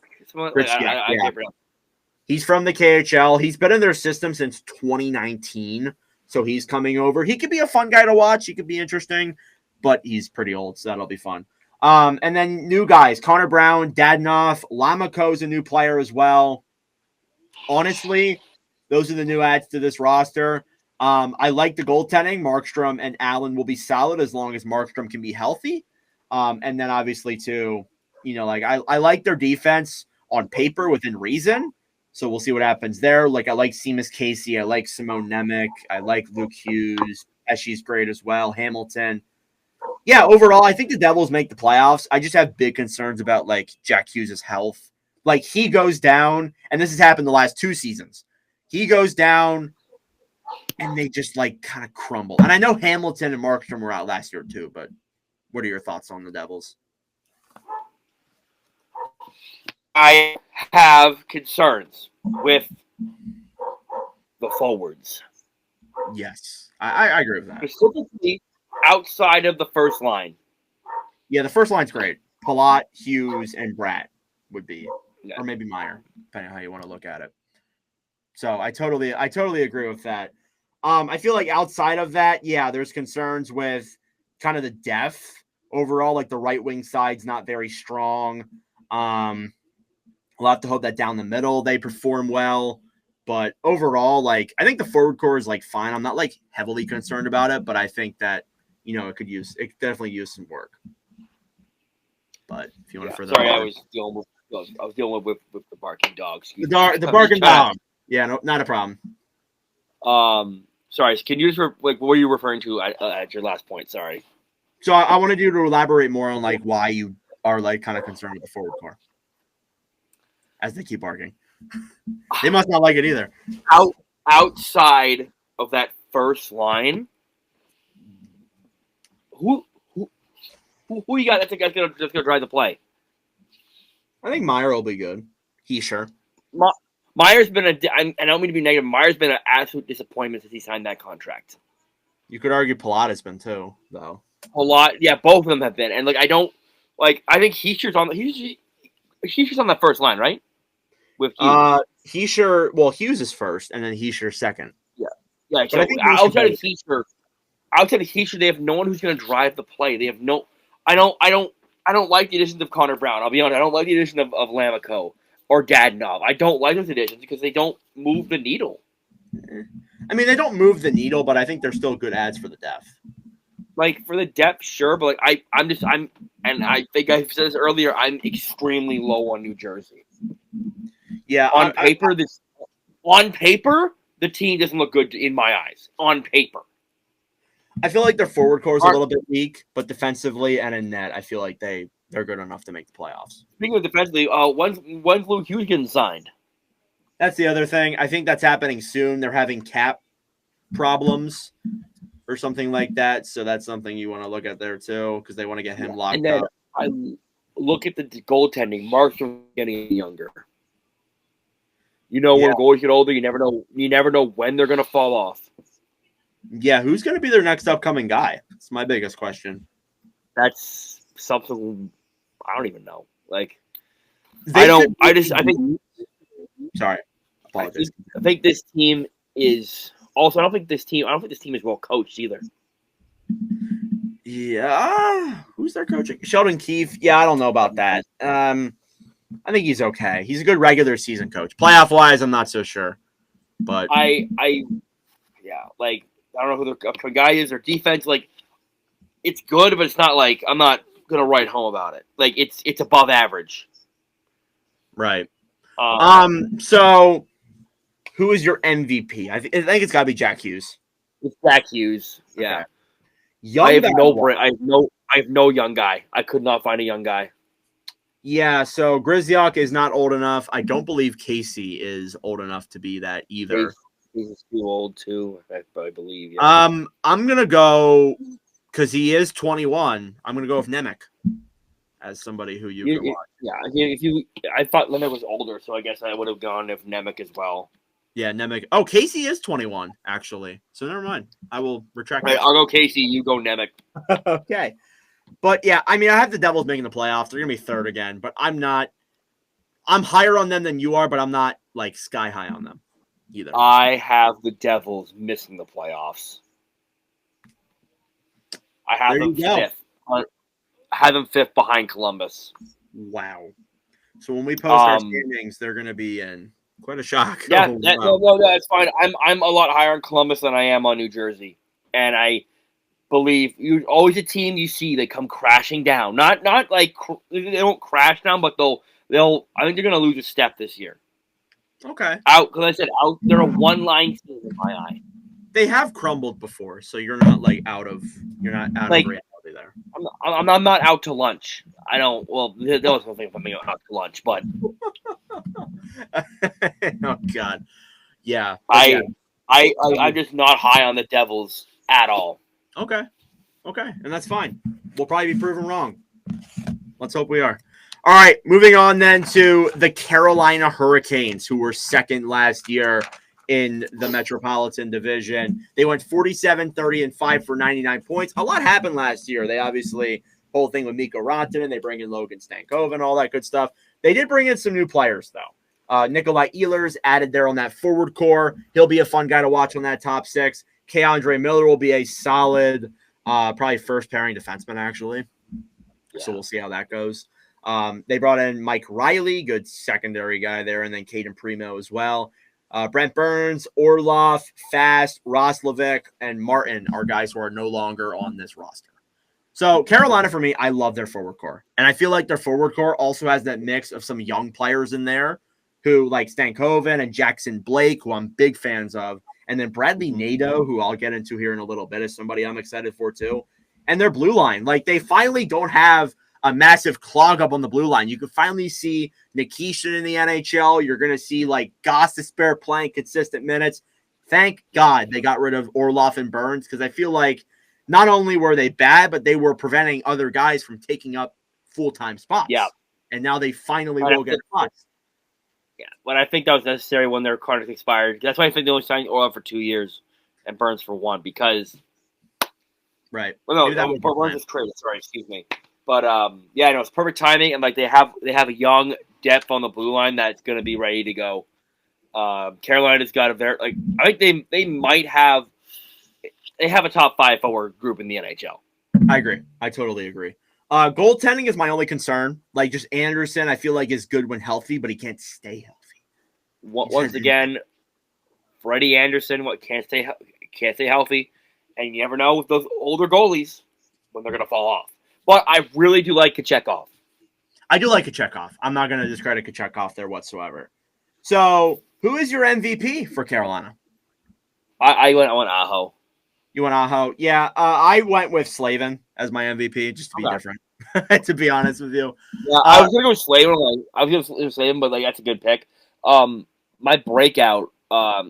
Speaker 1: He's from the KHL. He's been in their system since 2019, so he's coming over. He could be a fun guy to watch. He could be interesting, but he's pretty old, so that'll be fun. And then new guys, Connor Brown, Dadonov, Lamako's a new player as well. Honestly, those are the new adds to this roster. I like the goaltending. Markstrom and Allen will be solid as long as Markstrom can be healthy. And then obviously too, I like their defense on paper within reason. So we'll see what happens there. Like I like Seamus Casey. I like Simone Nemec. I like Luke Hughes. Pesci's great as well. Hamilton. Yeah, overall, I think the Devils make the playoffs. I just have big concerns about Jack Hughes' health. Like he goes down, and this has happened the last 2 seasons. He goes down, and they just kind of crumble. And I know Hamilton and Markstrom were out last year too, but what are your thoughts on the Devils?
Speaker 2: I have concerns with the forwards.
Speaker 1: Yes, I agree with that.
Speaker 2: Specifically, outside of the first line.
Speaker 1: Yeah, the first line's great. Palat, Hughes, and Bratt would be, or maybe Meyer, depending on how you want to look at it. So I totally agree with that. I feel like outside of that, yeah, there's concerns with kind of the depth overall. Like the right wing side's not very strong. We'll have to hope that down the middle they perform well. But overall, like, I think the forward core is like fine. I'm not like heavily concerned about it, but I think that, it could definitely use some work. But if you want to further,
Speaker 2: sorry, I was dealing with the barking dog.
Speaker 1: The barking dog. Yeah, no, not a problem.
Speaker 2: Sorry, can you just what were you referring to at your last point? Sorry.
Speaker 1: So I wanted you to elaborate more on like why you are like kind of concerned with the forward core as they keep barking. They must not like it either.
Speaker 2: Outside of that first line, who you got that's gonna drive the play?
Speaker 1: I think Meyer will be good. Sure.
Speaker 2: Meyer's been I don't mean to be negative. Meyer's been an absolute disappointment since he signed that contract.
Speaker 1: You could argue Pilata's been too, though.
Speaker 2: A lot, yeah. Both of them have been, and like I think Heischer's on the first line, right? With Hughes.
Speaker 1: Hughes is first, and then Heischer second.
Speaker 2: Yeah. So outside of Heischer, they have no one who's going to drive the play. They have no. I don't like the additions of Connor Brown. I'll be honest. I don't like the addition of Lamico or Dadonov. I don't like those additions because they don't move the needle.
Speaker 1: I mean, they don't move the needle, but I think they're still good ads for the depth.
Speaker 2: Like for the depth, sure, but like I think I said this earlier. I'm extremely low on New Jersey.
Speaker 1: Yeah,
Speaker 2: on paper, the team doesn't look good in my eyes. On paper,
Speaker 1: I feel like their forward core is a little bit weak, but defensively and in net, I feel like they're good enough to make the playoffs.
Speaker 2: Speaking of defensively, when's Luke Hughes getting signed?
Speaker 1: That's the other thing. I think that's happening soon. They're having cap problems or something like that, so that's something you want to look at there too because they want to get him locked
Speaker 2: and then
Speaker 1: up.
Speaker 2: I look at the goaltending. Mark's getting younger. When goalies get older, you never know when they're going to fall off.
Speaker 1: Yeah, who's going to be their next upcoming guy? That's my biggest question.
Speaker 2: That's something I don't even know. Like,
Speaker 1: Sorry, apologies.
Speaker 2: I think this team is also. I don't think this team is well coached either.
Speaker 1: Yeah, who's their coaching? Sheldon Keefe. Yeah, I don't know about that. I think he's okay. He's a good regular season coach. Playoff wise, I'm not so sure. But
Speaker 2: I don't know who their upcoming guy is. Their defense, like, it's good, but it's not like I'm not gonna write home about it. Like, it's above average.
Speaker 1: Right. So who is your MVP? I think it's got to be Jack Hughes.
Speaker 2: It's Jack Hughes. Yeah.
Speaker 1: Okay.
Speaker 2: I have no young guy. I could not find a young guy.
Speaker 1: Yeah, so Grzyok is not old enough. I don't believe Casey is old enough to be that either.
Speaker 2: He's too old too, I believe. Yeah.
Speaker 1: I'm gonna go because he is 21. I'm gonna go with Nemec as somebody who you can watch.
Speaker 2: Yeah, I thought Nemec was older, so I guess I would have gone with Nemec as well.
Speaker 1: Yeah, Nemec. Oh, Casey is 21 actually. So never mind. I will retract.
Speaker 2: Right, I'll go Casey. You go Nemec.
Speaker 1: Okay. But yeah, I mean, I have the Devils making the playoffs. They're gonna be third again, but I'm higher on them than you are, but I'm not like sky high on them either.
Speaker 2: I have the Devils missing the playoffs. I have them fifth. I have them fifth behind Columbus.
Speaker 1: Wow. So when we post our standings, they're gonna be in quite a shock.
Speaker 2: Yeah, no, that's fine. I'm a lot higher on Columbus than I am on New Jersey, and I believe you always a team you see they come crashing down. Not like they don't crash down, but they'll. I think they're going to lose a step this year.
Speaker 1: Okay.
Speaker 2: Because I said they're a one-line team in my eye.
Speaker 1: They have crumbled before, so you're not out of reality there.
Speaker 2: I'm not out to lunch. I don't. Well, there was nothing for me out to lunch, but.
Speaker 1: Oh God. Yeah.
Speaker 2: I'm just not high on the Devils at all.
Speaker 1: Okay, and that's fine. We'll probably be proven wrong. Let's hope we are. All right, moving on then to the Carolina Hurricanes, who were second last year in the Metropolitan Division. They went 47-30-5 for 99 points. A lot happened last year. They obviously, whole thing with Mikko Rantanen, they bring in Logan Stankoven, all that good stuff. They did bring in some new players, though. Nikolai Ehlers added there on that forward core. He'll be a fun guy to watch on that top six. K'Andre Miller will be a solid, probably first pairing defenseman, actually. Yeah. So we'll see how that goes. They brought in Mike Riley, good secondary guy there, and then Caden Primo as well. Brent Burns, Orloff, Fast, Roslovic, and Martin are guys who are no longer on this roster. So Carolina, for me, I love their forward core. And I feel like their forward core also has that mix of some young players in there who like Stankoven and Jackson Blake, who I'm big fans of. And then Bradley Nadeau, who I'll get into here in a little bit, is somebody I'm excited for too. And their blue line. Like they finally don't have a massive clog up on the blue line. You can finally see Nikishin in the NHL. You're going to see like Gostisbehere playing consistent minutes. Thank God they got rid of Orloff and Burns because I feel like not only were they bad, but they were preventing other guys from taking up full-time spots.
Speaker 2: Yeah.
Speaker 1: And now they finally will get spots.
Speaker 2: Yeah, but I think that was necessary when their contract expired. That's why I think they only signed Orloff for 2 years and Burns for 1 because
Speaker 1: right.
Speaker 2: Well, no, Burns is crazy. Sorry, excuse me. But yeah, no, it's perfect timing, and like they have a young depth on the blue line that's going to be ready to go. Carolina's got a very like I think they might have a top 5 forward group in the NHL.
Speaker 1: I agree. I totally agree. Goaltending is my only concern. Like just Anderson, I feel like is good when healthy, but he can't stay healthy.
Speaker 2: Once again, Freddie Anderson can't stay healthy, and you never know with those older goalies when they're going to fall off. But I really do like Kachekov.
Speaker 1: I do like Kachekov. I'm not going to discredit Kachekov there whatsoever. So, who is your MVP for Carolina?
Speaker 2: I went on Aho.
Speaker 1: You went Aho? Yeah, I went with Slavin as my MVP, just to be different. To be honest with you,
Speaker 2: yeah, I was gonna go Slavin. I was gonna go Slavin, but like that's a good pick. My breakout,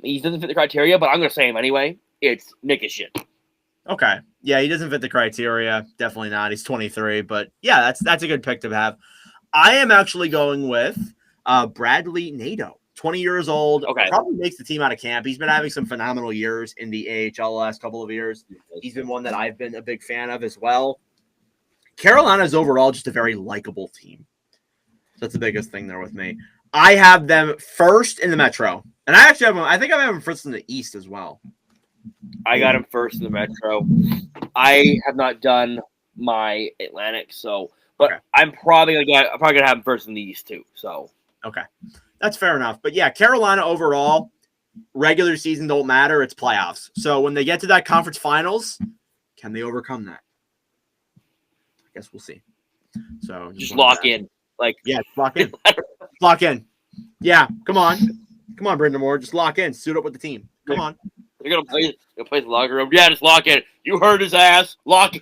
Speaker 2: he doesn't fit the criteria, but I'm gonna say him anyway. It's Nikishin.
Speaker 1: Okay, yeah, he doesn't fit the criteria. Definitely not. He's 23, but yeah, that's a good pick to have. I am actually going with Bradley Nadeau. 20 years old, probably makes the team out of camp. He's been having some phenomenal years in the AHL the last couple of years. He's been one that I've been a big fan of as well. Carolina is overall just a very likable team. So that's the biggest thing there with me. I have them first in the Metro. And I think I have them first in the East as well.
Speaker 2: I got him first in the Metro. I have not done my Atlantic, but I'm probably gonna have him first in the East too. So
Speaker 1: okay. That's fair enough. But yeah, Carolina overall, regular season don't matter. It's playoffs. So when they get to that conference finals, can they overcome that? I guess we'll see. So
Speaker 2: just lock in.
Speaker 1: Lock in. Lock in. Yeah, come on. Come on, Brendan Moore. Just lock in. Suit up with the team. Come on.
Speaker 2: They're going to play the locker room. Yeah, just lock in. You heard his ass. Lock in.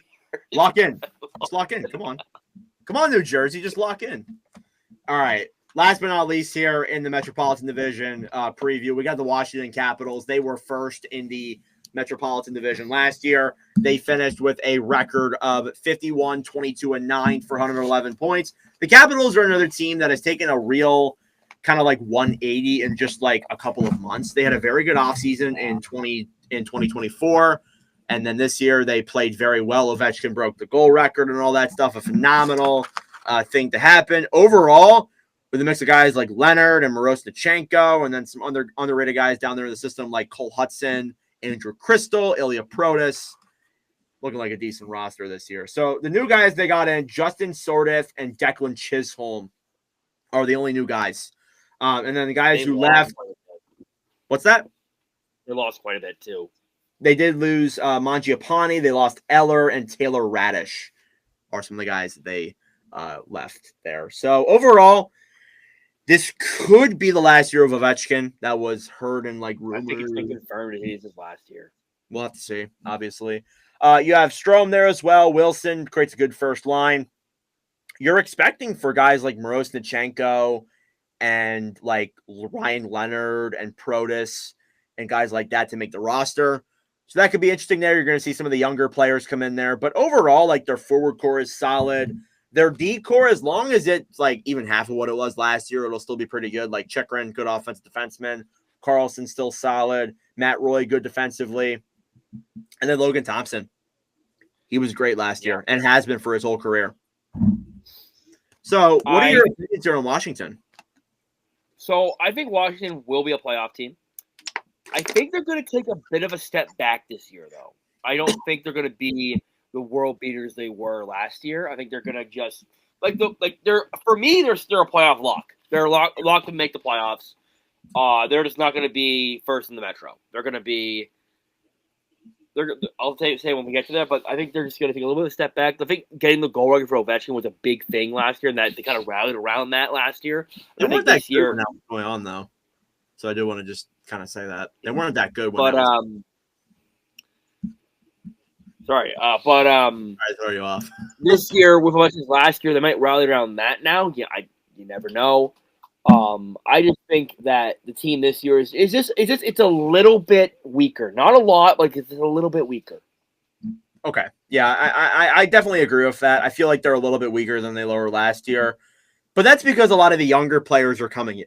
Speaker 1: Lock in. Just lock in. Come on. Come on, New Jersey. Just lock in. All right. Last but not least here in the Metropolitan Division preview, we got the Washington Capitals. They were first in the Metropolitan Division last year. They finished with a record of 51, 22, and 9 for 111 points. The Capitals are another team that has taken a real kind of like 180 in just like a couple of months. They had a very good offseason in 2024. And then this year they played very well. Ovechkin broke the goal record and all that stuff. A phenomenal thing to happen. Overall, with a mix of guys like Leonard and Moroznichenko, and then some underrated guys down there in the system like Cole Hudson, Andrew Crystal, Ilya Protas, looking like a decent roster this year. So the new guys they got in, Justin Sordith and Declan Chisholm are the only new guys. And then the guys who left. What's that?
Speaker 2: They lost quite a bit too.
Speaker 1: They did lose Mangiapane. They lost Eller and Taylor Radish are some of the guys that they left there. So overall, this could be the last year of Ovechkin. That was heard in like rumors.
Speaker 2: I think it's been confirmed that it is his last year.
Speaker 1: We'll have to see, obviously. You have Strome there as well. Wilson creates a good first line. You're expecting for guys like Moroznichenko and like Ryan Leonard and Protas and guys like that to make the roster. So that could be interesting there. You're going to see some of the younger players come in there. But overall, like their forward core is solid. Their D core, as long as it's like even half of what it was last year, it'll still be pretty good. Like Chikrin, good offensive defenseman. Carlson, still solid. Matt Roy, good defensively. And then Logan Thompson. He was great last year and has been for his whole career. So what are your opinions here on Washington?
Speaker 2: So I think Washington will be a playoff team. I think they're going to take a bit of a step back this year, though. I don't think they're going to be the world beaters they were last year. I think they're going to just they're for me they're a playoff lock. They're locked to make the playoffs. They're just not going to be first in the Metro. They're going to be. I'll say when we get to that, but I think they're just going to take a little bit of a step back. I think getting the goal record for Ovechkin was a big thing last year, and that they kind of rallied around that last year.
Speaker 1: They weren't that good when that was going on, though. So I do want to just kind of say that they weren't that good. When I throw you off.
Speaker 2: This year, with much as last year, they might rally around that now. Yeah, you never know. I just think that the team this year is it's a little bit weaker. Not a lot, like it's a little bit weaker.
Speaker 1: Okay. Yeah, I definitely agree with that. I feel like they're a little bit weaker than they were last year. But that's because a lot of the younger players are coming in.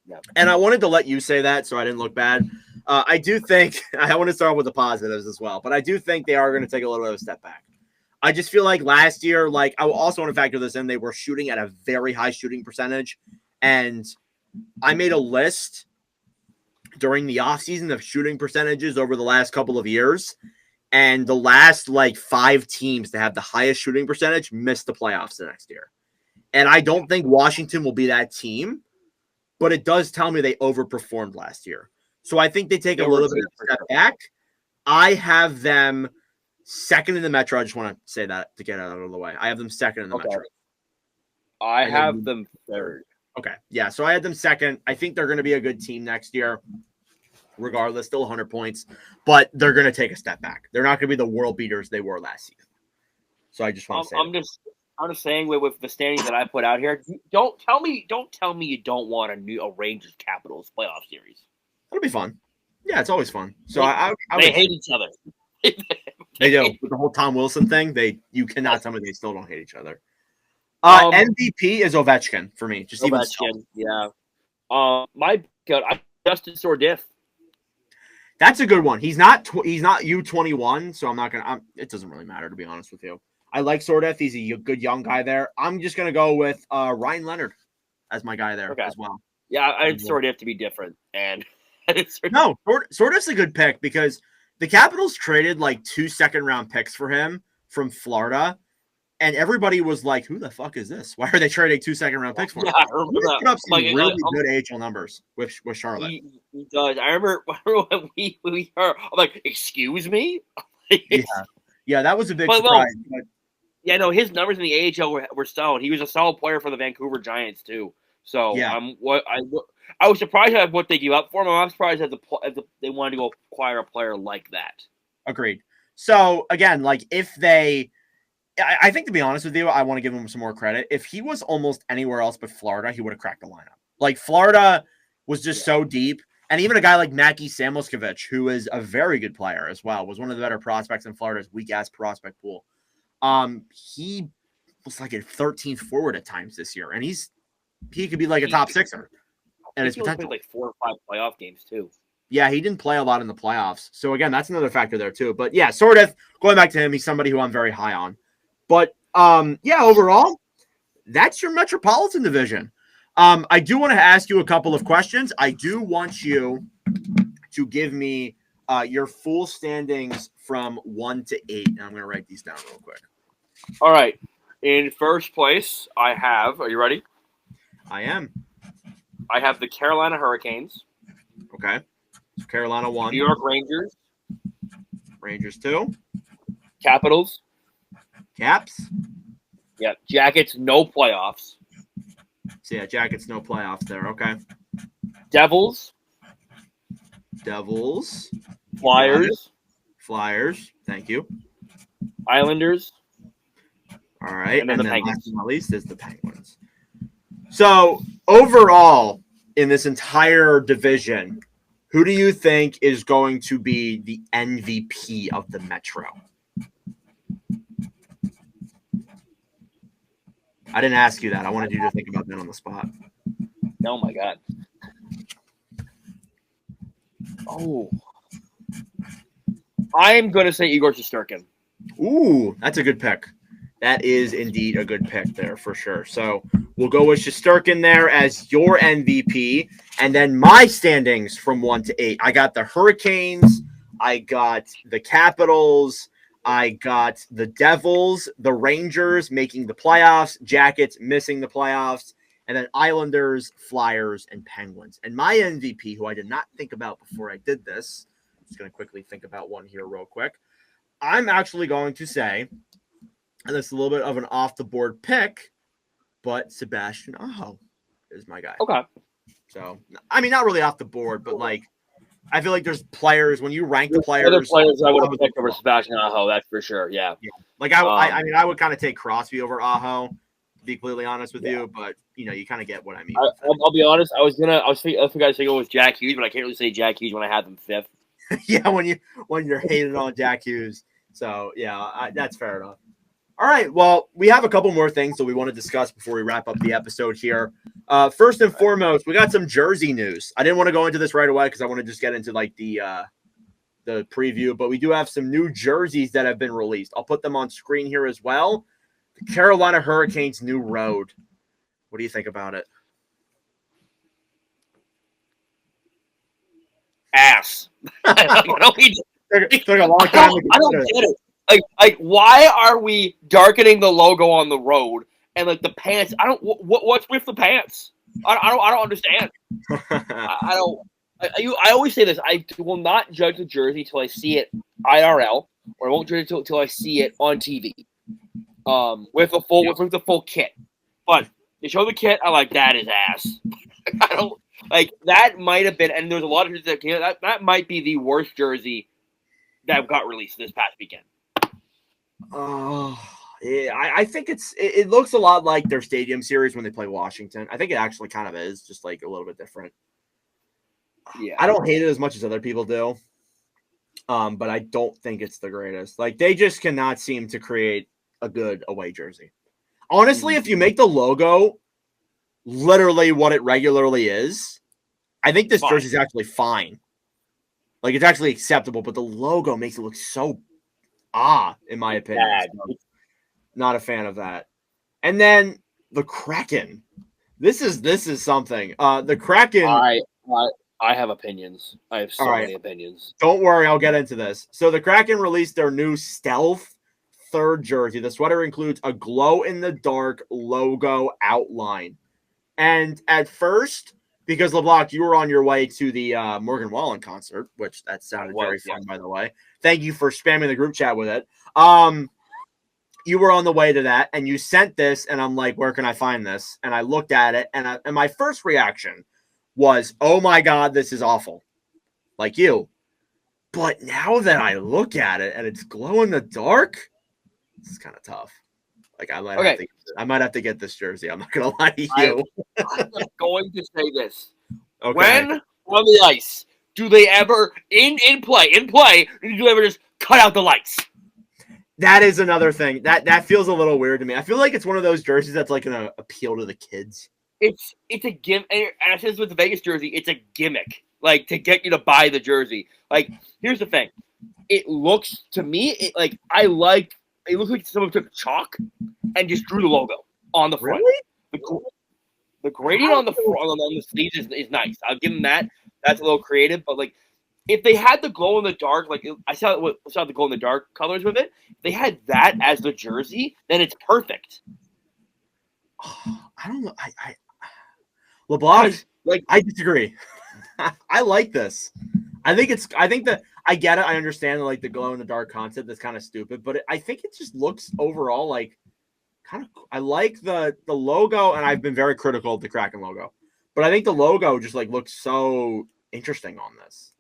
Speaker 1: Yeah. And I wanted to let you say that so I didn't look bad. I do think I want to start with the positives as well, but I do think they are going to take a little bit of a step back. I just feel like last year, I also want to factor this in, they were shooting at a very high shooting percentage. And I made a list during the offseason of shooting percentages over the last couple of years. And the last 5 teams to have the highest shooting percentage missed the playoffs the next year. And I don't think Washington will be that team, but it does tell me they overperformed last year. So I think they take a little bit of a step back. I have them second in the Metro. I just want to say that to get it out of the way. I have them second in the Metro.
Speaker 2: I have them third.
Speaker 1: Okay. Yeah. So I had them second. I think they're going to be a good team next year. Regardless, still 100 points, but they're going to take a step back. They're not going to be the world beaters they were last season. So I just want to say
Speaker 2: I'm just saying with the standings that I put out here, don't tell me you don't want a Rangers Capitals playoff series.
Speaker 1: It'll be fun. Yeah, it's always fun. So
Speaker 2: they hate each other.
Speaker 1: They do. With the whole Tom Wilson thing, you cannot tell me they still don't hate each other. MVP is Ovechkin for me. Just
Speaker 2: Ovechkin, yeah. My God, Justin Sourdif.
Speaker 1: That's a good one. He's not U21, so I'm not gonna. It doesn't really matter, to be honest with you. I like Sourdif. He's a good young guy there. I'm just gonna go with Ryan Leonard as my guy there as well.
Speaker 2: Yeah, I had Sourdif to be different, and
Speaker 1: no, Sourdif's a good pick because the Capitals traded 2 second-round picks for him from Florida, and everybody was like, "Who the fuck is this? Why are they trading 2 second-round picks for him?"
Speaker 2: Yeah, I remember
Speaker 1: that. Put up some really good AHL numbers with Charlotte.
Speaker 2: He does. I remember when we heard. I'm like, "Excuse me."
Speaker 1: Yeah, that was a big surprise.
Speaker 2: Yeah, no, his numbers in the AHL were solid. He was a solid player for the Vancouver Giants too. So
Speaker 1: yeah.
Speaker 2: I was surprised at what they gave up for him. I'm surprised at they wanted to go acquire a player like that.
Speaker 1: Agreed. So again, if they. I think, to be honest with you, I want to give him some more credit. If he was almost anywhere else but Florida, he would have cracked the lineup. Florida was just so deep. And even a guy like Mackie Samoskevich, who is a very good player as well, was one of the better prospects in Florida's weak-ass prospect pool. He was a 13th forward at times this year. And he could be a top sixer.
Speaker 2: And it's potential. Played 4 or 5 playoff games, too.
Speaker 1: Yeah, he didn't play a lot in the playoffs. So, again, that's another factor there, too. But, yeah, Sourdif, going back to him, he's somebody who I'm very high on. But, overall, that's your Metropolitan Division. I do want to ask you a couple of questions. I do want you to give me your full standings from 1 to 8. And I'm going to write these down real quick.
Speaker 2: All right. In first place, I have – are you ready?
Speaker 1: I am.
Speaker 2: I have the Carolina Hurricanes.
Speaker 1: Okay. So Carolina 1.
Speaker 2: New York Rangers.
Speaker 1: Rangers 2.
Speaker 2: Capitals.
Speaker 1: Caps.
Speaker 2: Yeah. Jackets, no playoffs.
Speaker 1: So, yeah, Jackets, no playoffs there. Okay.
Speaker 2: Devils.
Speaker 1: Flyers. Thank you.
Speaker 2: Islanders.
Speaker 1: All right.
Speaker 2: And then the Penguins.
Speaker 1: Last but not least is the Penguins. So, overall, in this entire division, who do you think is going to be the MVP of the Metro? I didn't ask you that. I wanted you to think about that on the spot.
Speaker 2: Oh, my God. Oh. I'm going to say Igor Shesterkin.
Speaker 1: Ooh, that's a good pick. That is indeed a good pick there for sure. So we'll go with Shesterkin there as your MVP. And then my standings from 1 to 8. I got the Hurricanes. I got the Capitals. I got the Devils, the Rangers making the playoffs, Jackets missing the playoffs, and then Islanders, Flyers, and Penguins. And my MVP, who I did not think about before I did this, I'm just going to quickly think about one here real quick. I'm actually going to say, and this is a little bit of an off-the-board pick, but Sebastian Aho is my guy.
Speaker 2: Okay.
Speaker 1: So, I mean, not really off the board, but like, I feel like there's players, when you rank the players.
Speaker 2: Other players I would have picked over Sebastian Aho, that's for sure, yeah.
Speaker 1: Like, I mean, I would kind of take Crosby over Aho, to be completely honest with you, but, you know, you kind of get what I mean.
Speaker 2: I'll be honest, I was thinking it was Jack Hughes, but I can't really say Jack Hughes when I had them fifth.
Speaker 1: Yeah, when you're hating on Jack Hughes. So, yeah, that's fair enough. All right, well, we have a couple more things that we want to discuss before we wrap up the episode here. First and foremost, we got some jersey news. I didn't want to go into this right away because I want to just get into like the preview, but we do have some new jerseys that have been released. I'll put them on screen here as well. The Carolina Hurricanes' new road. What do you think about it?
Speaker 2: Ass. I
Speaker 1: It took a long time.
Speaker 2: I don't get it. Like, why are we darkening the logo on the road and like the pants? I don't. What's with the pants? I don't understand. I don't. I always say this. I will not judge the jersey till I see it IRL, or I won't judge it till I see it on TV. With the full kit. But they show the kit. I'm like, that is ass. I don't like that. Might have been, and there's a lot of jerseys that might be the worst jersey that got released this past weekend.
Speaker 1: Yeah, I think it looks a lot like their stadium series when they play Washington. I think it actually kind of is, just like a little bit different.
Speaker 2: Yeah,
Speaker 1: I don't hate it as much as other people do, but I don't think it's the greatest. Like, they just cannot seem to create a good away jersey. Honestly, if you make the logo literally what it regularly is, I think this jersey is actually fine. Like, it's actually acceptable, but the logo makes it look so in my opinion. So, not a fan of that. And then the Kraken. This is something. The Kraken.
Speaker 2: I have opinions. I have so many opinions.
Speaker 1: Don't worry, I'll get into this. So the Kraken released their new stealth third jersey. The sweater includes a glow-in-the-dark logo outline. And at first, because LeBlanc, you were on your way to the Morgan Wallen concert, which that sounded very fun, by the way. Thank you for spamming the group chat with it. You were on the way to that, and you sent this, and I'm like, where can I find this? And I looked at it, and my first reaction was, oh my God, this is awful. Like you. But now that I look at it, and it's glow in the dark, it's kind of tough. Like, I might have to get this jersey. I'm not going to lie to you.
Speaker 2: I'm going to say this. Okay. When on the ice, do they ever, in play, do they ever just cut out the lights?
Speaker 1: That is another thing. That feels a little weird to me. I feel like it's one of those jerseys that's like going to appeal to the kids.
Speaker 2: It's a gimmick. And I said this with the Vegas jersey. It's a gimmick, like, to get you to buy the jersey. Like, here's the thing. It looks, to me, it looks like someone took chalk and just drew the logo on the front.
Speaker 1: Really?
Speaker 2: The gradient on the front, on the sleeves is nice. I'll give them that. That's a little creative. But, like, if they had the glow in the dark, like I saw the glow in the dark colors with it, if they had that as the jersey, then it's perfect.
Speaker 1: I don't know. LeBlanc, like, I disagree. I like this. I think that I get it. I understand like the glow in the dark concept. That's kind of stupid, but I think it just looks overall like kind of. I like the logo, and I've been very critical of the Kraken logo, but I think the logo just like looks so interesting on this.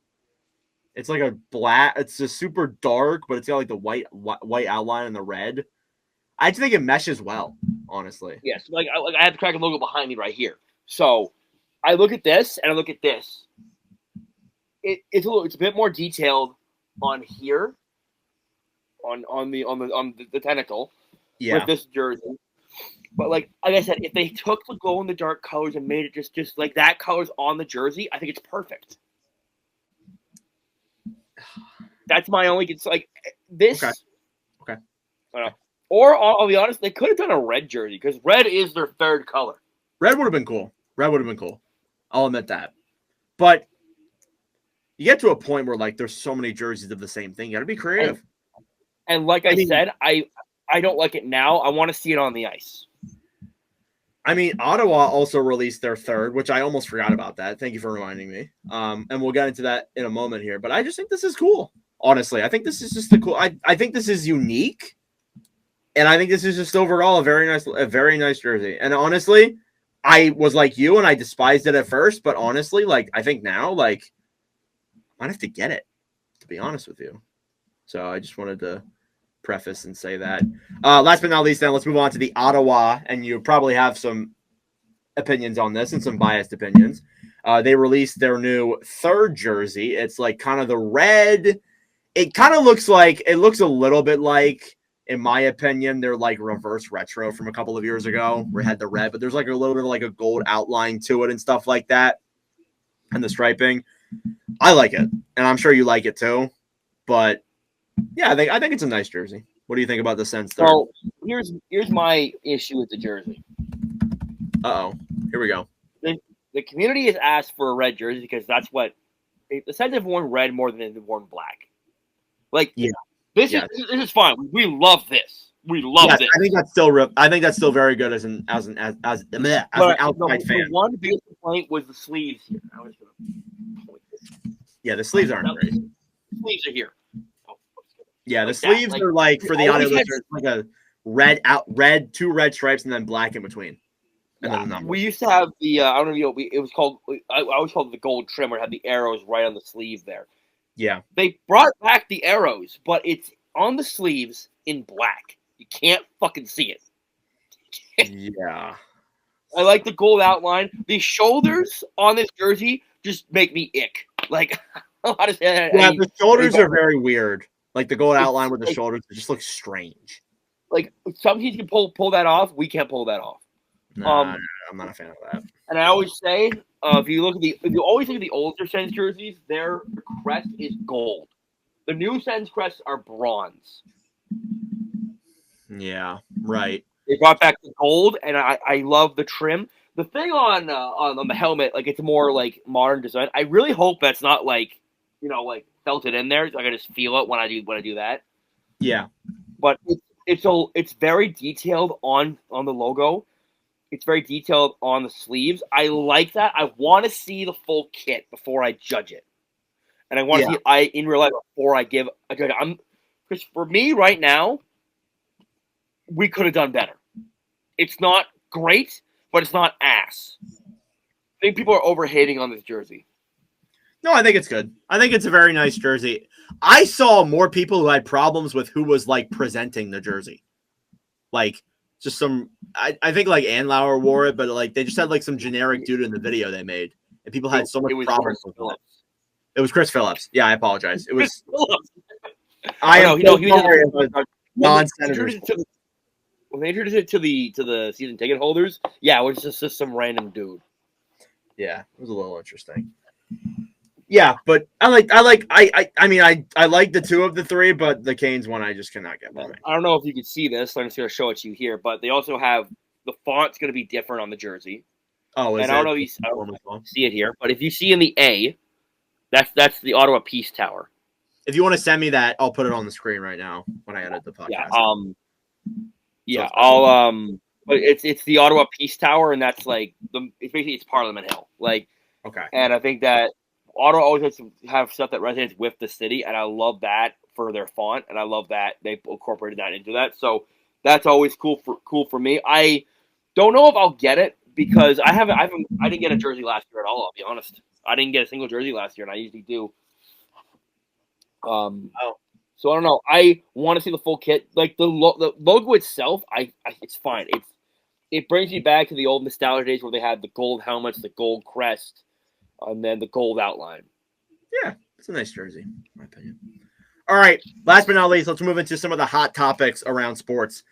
Speaker 1: It's like a black. It's a super dark, but it's got like the white outline and the red. I just think it meshes well, honestly.
Speaker 2: Yes, like I have the Kraken logo behind me right here. So I look at this and I look at this. It's a bit more detailed on here, on the tentacle, with this jersey. But like I said, if they took the glow in the dark colors and made it just like that colors on the jersey, I think it's perfect. That's my only. It's like this.
Speaker 1: Okay.
Speaker 2: I don't know. Or I'll be honest, they could have done a red jersey because red is their third color.
Speaker 1: Red would have been cool. I'll admit that. But you get to a point where like there's so many jerseys of the same thing. You got to be creative.
Speaker 2: And like I said, I don't like it now. I want to see it on the ice.
Speaker 1: I mean, Ottawa also released their third, which I almost forgot about that. Thank you for reminding me. And we'll get into that in a moment here. But I just think this is cool. Honestly, I think this is just I think this is unique. And I think this is just overall a very nice jersey. And honestly, I was like you and I despised it at first, but honestly, like I think now, like I might have to get it, to be honest with you. So I just wanted to preface and say that. Last but not least, then let's move on to the Ottawa, and you probably have some opinions on this and some biased opinions. They released their new third jersey. It's like kind of the red. It kind of looks a little bit like, in my opinion, they're like reverse retro from a couple of years ago where it had the red, but there's like a little bit of like a gold outline to it and stuff like that. And the striping. I like it. And I'm sure you like it too. But yeah, I think it's a nice jersey. What do you think about the Sens third?
Speaker 2: Well, here's my issue with the jersey.
Speaker 1: Uh-oh. Here we go.
Speaker 2: The community has asked for a red jersey because that's what the Sens have worn red more than they've worn black. Like, this is fine. We love this. We love this.
Speaker 1: I think that's still very good as an outside fan.
Speaker 2: The one big complaint was the sleeves here. I was gonna point this.
Speaker 1: Yeah, the sleeves aren't great.
Speaker 2: The sleeves are here.
Speaker 1: Yeah, the sleeves are like, for the audio listeners, like a red, two red stripes, and then black in between. And then the number.
Speaker 2: We used to have the I don't know, it was called, I always called it the gold trim, where it had the arrows right on the sleeve there.
Speaker 1: Yeah,
Speaker 2: they brought back the arrows, but it's on the sleeves in black. You can't fucking see it.
Speaker 1: Yeah,
Speaker 2: I like the gold outline. The shoulders on this jersey just make me ick. Like, how does that?
Speaker 1: Yeah, the shoulders are very weird. Like the gold outline with the shoulders, it just looks strange.
Speaker 2: Like some teams can pull that off. We can't pull that off.
Speaker 1: No, I'm not a fan of that.
Speaker 2: And I always say, if you always look at the older Sens jerseys, their crest is gold. The new Sens crests are bronze.
Speaker 1: Yeah, right.
Speaker 2: They brought back the gold, and I love the trim. The thing on the helmet, like, it's more like modern design. I really hope that's not like, like felted in there, so I can just feel it when I do that.
Speaker 1: Yeah,
Speaker 2: but it's very detailed on the logo. It's very detailed on the sleeves. I like that. I want to see the full kit before I judge it, and I want to see it in real life before I give a judge. Because for me right now, we could have done better. It's not great, but it's not ass. I think people are overhating on this jersey.
Speaker 1: No, I think it's good. I think it's a very nice jersey. I saw more people who had problems with who was like presenting the jersey. Like just some, I think like Anlauer wore it, but like they just had like some generic dude in the video they made, and people had so much problems with it. It was Chris Phillips. Yeah, I apologize. It was. I know. He was non-senators.
Speaker 2: When they introduced it to the season ticket holders, it was just some random dude.
Speaker 1: Yeah, it was a little interesting. Yeah, but I like the two of the three, but the Canes one I just cannot get behind.
Speaker 2: I don't know if you can see this. I'm just going to show it to you here, but they also have the font's going to be different on the jersey.
Speaker 1: Oh, is
Speaker 2: and I don't know if you see it here, but if you see in the A, that's the Ottawa Peace Tower.
Speaker 1: If you want to send me that, I'll put it on the screen right now when I edit the podcast.
Speaker 2: But it's the Ottawa Peace Tower, and that's like it's Parliament Hill, like.
Speaker 1: Okay.
Speaker 2: And I think that Ottawa always has to have stuff that resonates with the city, and I love that for their font, and I love that they incorporated that into that. So that's always cool for me. I don't know if I'll get it because I didn't get a jersey last year at all. I'll be honest. I didn't get a single jersey last year, and I usually do. So I don't know. I want to see the full kit. Like the logo itself, it's fine. It brings me back to the old nostalgia days where they had the gold helmets, the gold crest, and then the gold outline.
Speaker 1: Yeah, it's a nice jersey, in my opinion. All right, last but not least, let's move into some of the hot topics around sports.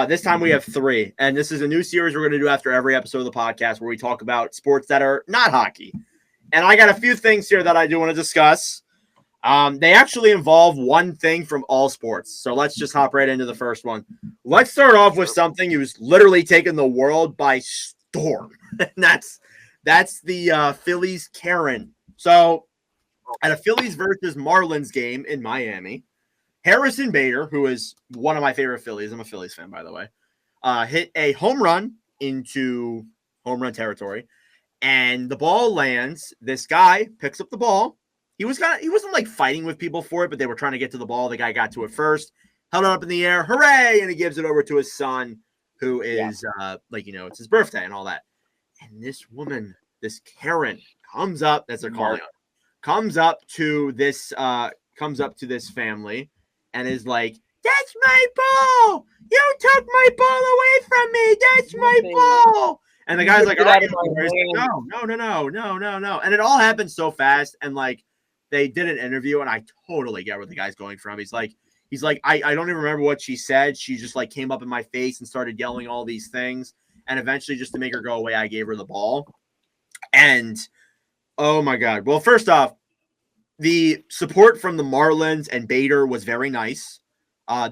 Speaker 1: This time we have 3, and this is a new series we're going to do after every episode of the podcast where we talk about sports that are not hockey. And I got a few things here that I do want to discuss. They actually involve one thing from all sports. So let's just hop right into the first one. Let's start off with something who's literally taken the world by storm. And that's the Phillies Karen. So at a Phillies versus Marlins game in Miami, Harrison Bader, who is one of my favorite Phillies, I'm a Phillies fan, by the way, hit a home run into home run territory, and the ball lands. This guy picks up the ball. He wasn't like fighting with people for it, but they were trying to get to the ball. The guy got to it first, held it up in the air, hooray, and he gives it over to his son, who is it's his birthday and all that. And this woman, this Karen, comes up, as they're calling her, comes up to this family and is like, "That's my ball! You took my ball away from me! That's my ball!" And the guy's like, "All right, no." And it all happened so fast. And like, they did an interview, and I totally get where the guy's going from. He's like, I don't even remember what she said. She just like came up in my face and started yelling all these things. And eventually, just to make her go away, I gave her the ball. And oh my God. Well, first off, the support from the Marlins and Bader was very nice.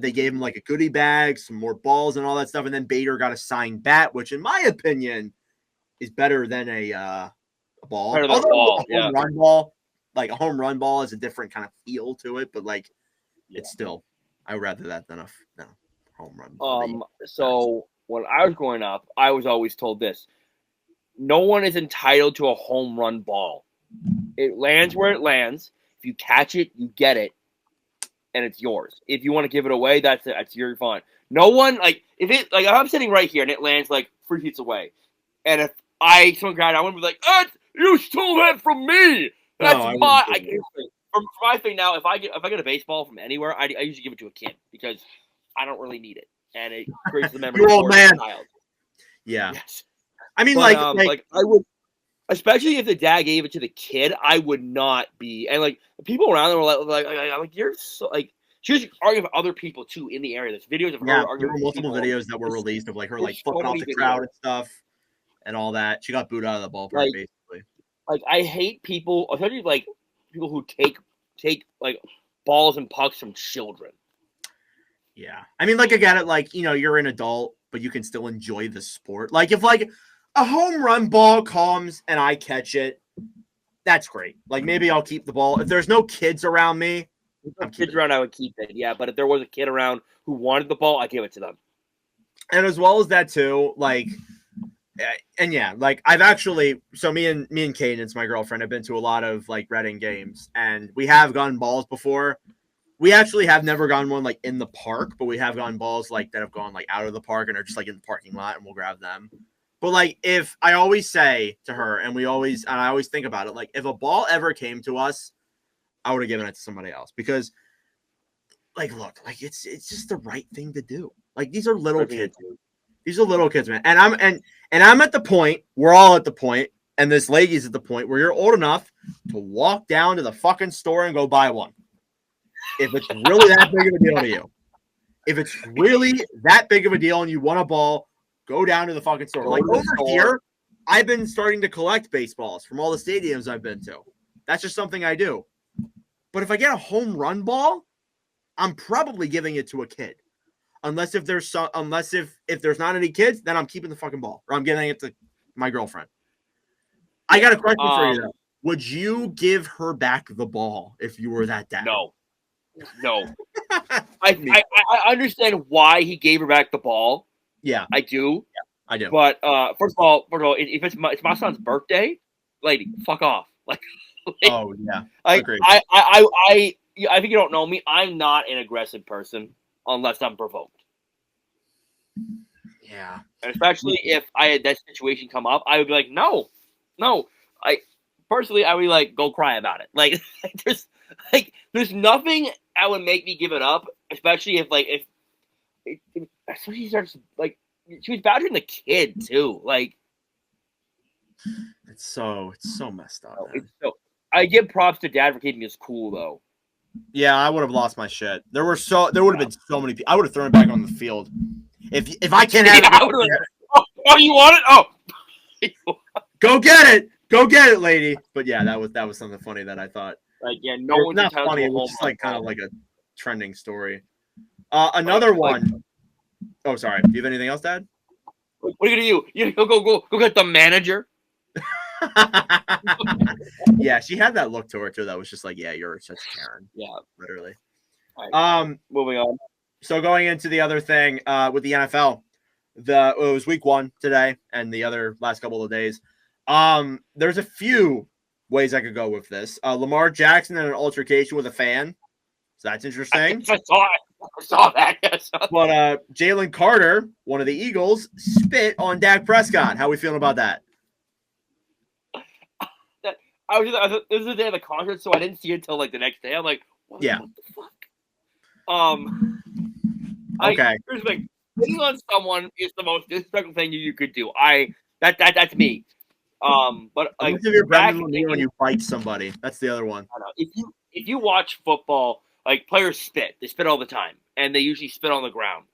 Speaker 1: They gave him like a goodie bag, some more balls and all that stuff. And then Bader got a signed bat, which in my opinion is better than a ball.
Speaker 2: Better than a ball,
Speaker 1: run ball, like a home run ball is a different kind of feel to it, but like it's still, I'd rather that than a home run ball.
Speaker 2: So when I was growing up, I was always told this: no one is entitled to a home run ball. It lands where it lands. If you catch it, you get it, and it's yours. If you want to give it away, that's your fun. No one, like, if I'm sitting right here and it lands like 3 feet away, and if someone grabbed it, I wouldn't be like, you stole that from me. That's from my thing now. If I get a baseball from anywhere, I usually give it to a kid because I don't really need it, and it creates the memory.
Speaker 1: You old man.
Speaker 2: Child.
Speaker 1: Yeah.
Speaker 2: Yes.
Speaker 1: I mean,
Speaker 2: but,
Speaker 1: like
Speaker 2: I would. Especially if the dad gave it to the kid, I would not be. And like the people around them were like you're so like. She was arguing with other people too in the area. There's videos of her arguing.
Speaker 1: There were multiple videos that were released of like her like flipping off the crowd and stuff, and all that. She got booed out of the ballpark basically.
Speaker 2: Like I hate people, especially like people who take like balls and pucks from children.
Speaker 1: Yeah, I mean, like I get it. Like you're an adult, but you can still enjoy the sport. Like if like a home run ball comes and I catch it, that's great. Like maybe I'll keep the ball. If there's no kids around me,
Speaker 2: I would keep it. Yeah, but if there was a kid around who wanted the ball, I'd give it to them.
Speaker 1: And as well as that too, like, and yeah, like I've actually, so me and Cadence, my girlfriend, have been to a lot of like Reading games, and we have gotten balls before. We actually have never gotten one like in the park, but we have gotten balls like that have gone like out of the park and are just like in the parking lot, and we'll grab them. But like, if I always say to her, and I always think about it, like if a ball ever came to us, I would have given it to somebody else because, like, look, like it's just the right thing to do. Like these are little kids. These are little kids, man. And I'm at the point. We're all at the point, and this lady's at the point where you're old enough to walk down to the fucking store and go buy one. If it's really that big of a deal to you, if it's really that big of a deal and you want a ball, go down to the fucking store. Like over here, I've been starting to collect baseballs from all the stadiums I've been to. That's just something I do. But if I get a home run ball, I'm probably giving it to a kid. Unless if there's not any kids, then I'm keeping the fucking ball. Or I'm giving it to my girlfriend. I got a question for you though. Would you give her back the ball if you were that dad?
Speaker 2: No. I understand why he gave her back the ball.
Speaker 1: Yeah.
Speaker 2: I do.
Speaker 1: Yeah, I do.
Speaker 2: But first of all, if it's my son's birthday, lady, fuck off. Like
Speaker 1: oh yeah.
Speaker 2: I think you don't know me. I'm not an aggressive person unless I'm provoked.
Speaker 1: Yeah.
Speaker 2: And especially if I had that situation come up, I would be like, no. I would be like, go cry about it. Like there's nothing that would make me give it up, especially if she starts like she was badgering the kid too. Like
Speaker 1: it's so messed up.
Speaker 2: I give props to dad for keeping us cool though.
Speaker 1: Yeah, I would have lost my shit. There would have been so many people. I would have thrown it back on the field. If I can't have it,
Speaker 2: you want it? Oh,
Speaker 1: go get it, lady. But yeah, that was something funny that I thought.
Speaker 2: Like no one's
Speaker 1: not funny. It was just like kind of like a trending story. Another one. Oh, sorry. Do you have anything else, Dad?
Speaker 2: What are you gonna do? You go get the manager.
Speaker 1: Yeah, she had that look to her too. That was just like, yeah, you're such a Karen.
Speaker 2: Yeah,
Speaker 1: literally.
Speaker 2: Moving on.
Speaker 1: So going into the other thing with the NFL, it was week 1 today and the other last couple of days. There's a few ways I could go with this. Lamar Jackson in an altercation with a fan. So that's interesting.
Speaker 2: I saw that. Yes.
Speaker 1: But Jalen Carter, one of the Eagles, spit on Dak Prescott. How are we feeling about that?
Speaker 2: This is the day of the concert, so I didn't see it until like the next day. I'm like, what the fuck?
Speaker 1: Okay.
Speaker 2: Here's the thing. Hitting on someone is the most disrespectful thing you could do. That's me. But like,
Speaker 1: if you're Brendan Lemieux when you fight somebody, that's the other one.
Speaker 2: I don't know. If you watch football, like players spit, they spit all the time, and they usually spit on the ground.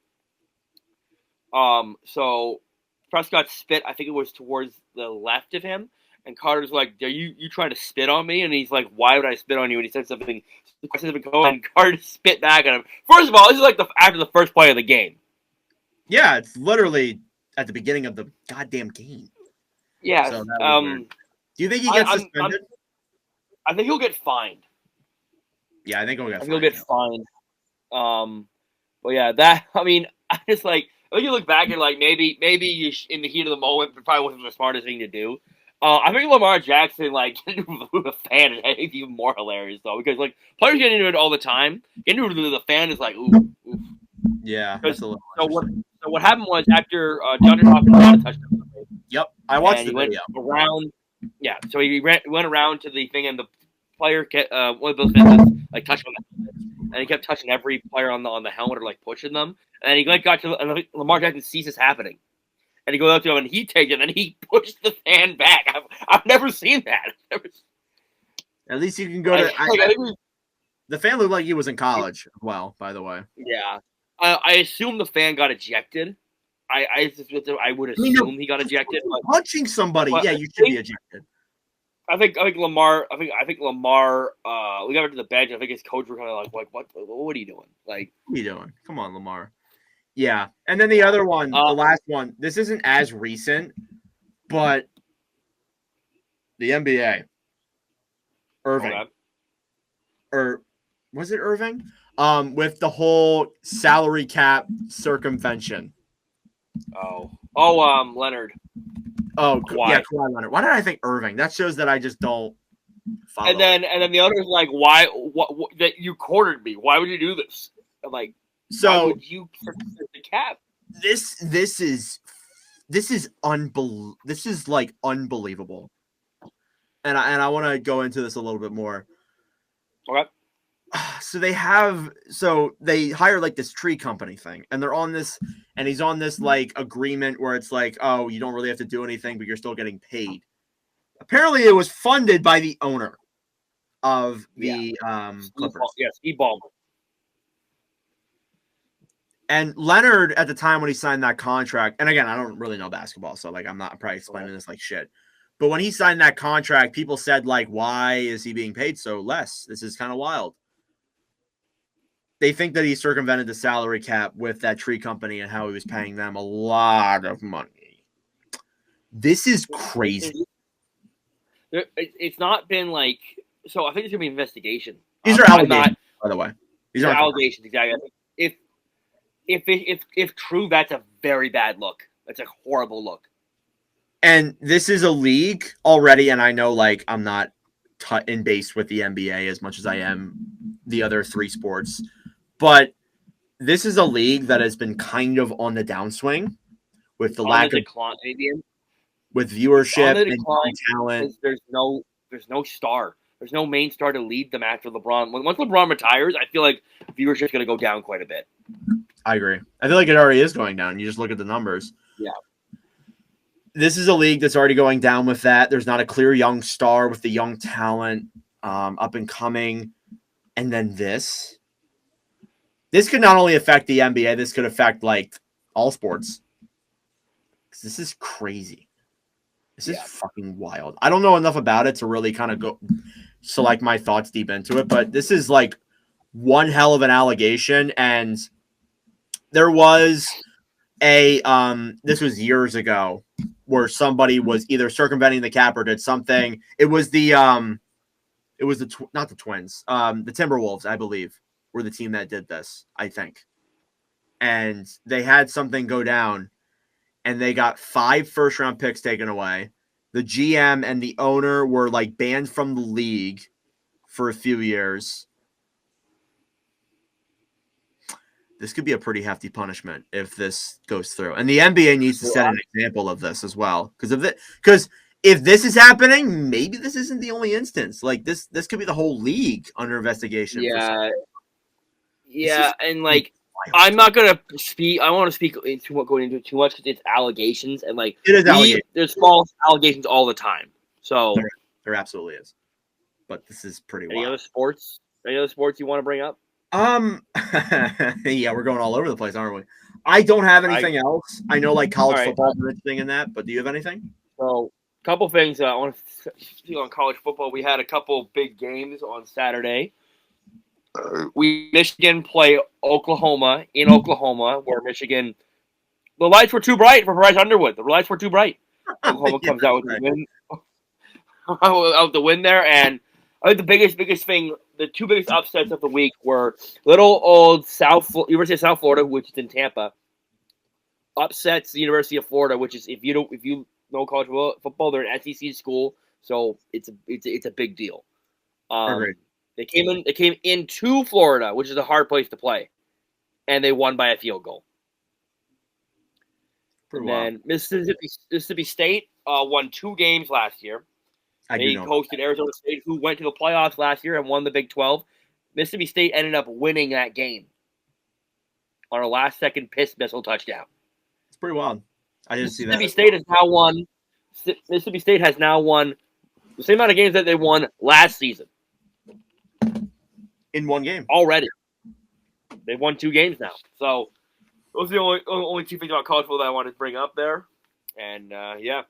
Speaker 2: So Prescott spit. I think it was towards the left of him, and Carter's like, "Are you trying to spit on me?" And he's like, "Why would I spit on you?" And he said something. And Carter spit back at him. First of all, this is like after the first play of the game.
Speaker 1: Yeah, it's literally at the beginning of the goddamn game.
Speaker 2: Yeah.
Speaker 1: So do you think he gets suspended?
Speaker 2: I think he'll get fined.
Speaker 1: Yeah, I think he'll get fined.
Speaker 2: He'll get fined. But yeah, that I mean, I just like when you look back and like maybe you in the heat of the moment, it probably wasn't the smartest thing to do. I think Lamar Jackson like getting into the fan is even more hilarious though because like players get into it all the time. Getting into the fan is like ooh.
Speaker 1: Yeah. That's a little
Speaker 2: so what happened was after DeAndre Hopkins got a touchdown.
Speaker 1: Yep, I watched the
Speaker 2: he
Speaker 1: video.
Speaker 2: Went around. Yeah, so he went around to the thing and the player one of those fences like touched on the helmet, and he kept touching every player on the helmet or like pushing them, and then he like got to and Lamar Jackson sees this happening. And he goes up to him and he takes it and he pushed the fan back. I've never seen that.
Speaker 1: At least you can go to. The fan looked like he was in college. Well, by the way.
Speaker 2: Yeah, I assume the fan got ejected. I would assume he got ejected.
Speaker 1: Punching somebody, yeah, you should be ejected.
Speaker 2: I think Lamar. I think Lamar. We got to the bench. I think his coach were kind of like, what are you doing? Like,
Speaker 1: what are you doing? Come on, Lamar. Yeah, and then the other one, the last one. This isn't as recent, but the NBA. Irving, or was it Irving? With the whole salary cap circumvention.
Speaker 2: Leonard.
Speaker 1: Oh, Kawhi. Yeah, Kawhi Leonard. Why did I think Irving? That shows that I just don't follow.
Speaker 2: And then the other is like, why? What that you cornered me? Why would you do this? I'm like, why would you the cap?
Speaker 1: This is unbelievable. This is like unbelievable. And I want to go into this a little bit more.
Speaker 2: Okay.
Speaker 1: So they hire like this tree company thing, and they're on this, and he's on this like agreement where it's like, oh, you don't really have to do anything, but you're still getting paid. Apparently, it was funded by the owner of the Clippers.
Speaker 2: Steve Ballmer.
Speaker 1: And Leonard at the time when he signed that contract, and again, I don't really know basketball, so like I'm probably explaining this like shit. But when he signed that contract, people said like, why is he being paid so less? This is kind of wild. They think that he circumvented the salary cap with that tree company and how he was paying them a lot of money. This is crazy.
Speaker 2: It's not been like so. I think it's gonna be an investigation.
Speaker 1: These are allegations, by the way.
Speaker 2: These are allegations, exactly. If true, that's a very bad look. That's a horrible look.
Speaker 1: And this is a league already, and I know like I'm not in base with the NBA as much as I am the other three sports, but this is a league that has been kind of on the downswing with the lack of
Speaker 2: decline,
Speaker 1: with viewership and talent.
Speaker 2: There's no star. There's no main star to lead them after LeBron. Once LeBron retires, I feel like viewership's going to go down quite a bit.
Speaker 1: I agree. I feel like it already is going down. You just look at the numbers.
Speaker 2: Yeah.
Speaker 1: This is a league that's already going down with that. There's not a clear young star with the young talent up and coming. And then this could not only affect the NBA, this could affect like all sports. This is crazy. This is fucking wild. I don't know enough about it to really kind of go select my thoughts deep into it, but this is like one hell of an allegation. And there was this was years ago where somebody was either circumventing the cap or did something. It was not the Twins, the Timberwolves, I believe. were the team that did this, I think. And they had something go down, and they got 5 first-round picks taken away. The GM and the owner were like banned from the league for a few years. This could be a pretty hefty punishment if this goes through. And the NBA needs to set an example of this as well. Because if this is happening, maybe this isn't the only instance. Like this could be the whole league under investigation.
Speaker 2: Yeah, and like I'm not gonna speak. I want to speak into going into it too much because it's allegations and like there's false allegations all the time. So
Speaker 1: there absolutely is. But this is pretty wild.
Speaker 2: Any other sports you want to bring up?
Speaker 1: Yeah, we're going all over the place, aren't we? I don't have anything else. I know like college football is interesting in that, but do you have anything?
Speaker 2: So, a couple things I want to speak on college football. We had a couple big games on Saturday. Michigan play Oklahoma in Oklahoma, where Michigan, the lights were too bright for Bryce Underwood. The lights were too bright. Oklahoma comes out with the win, out the win there, and I think the biggest thing, the two biggest upsets of the week were little old University of South Florida, which is in Tampa, upsets the University of Florida, which is if you know college football, they're an SEC school, so it's a big deal. They came into Florida, which is a hard place to play, and they won by a field goal. Then Mississippi State won 2 games last year. They hosted Arizona State, who went to the playoffs last year and won the Big 12. Mississippi State ended up winning that game on a last-second piss missile touchdown.
Speaker 1: It's pretty wild. I didn't see that.
Speaker 2: Mississippi State has now won the same amount of games that they won last season.
Speaker 1: In one game.
Speaker 2: Already. They've won 2 games now. So those are the only 2 things about college football that I wanted to bring up there. And, yeah.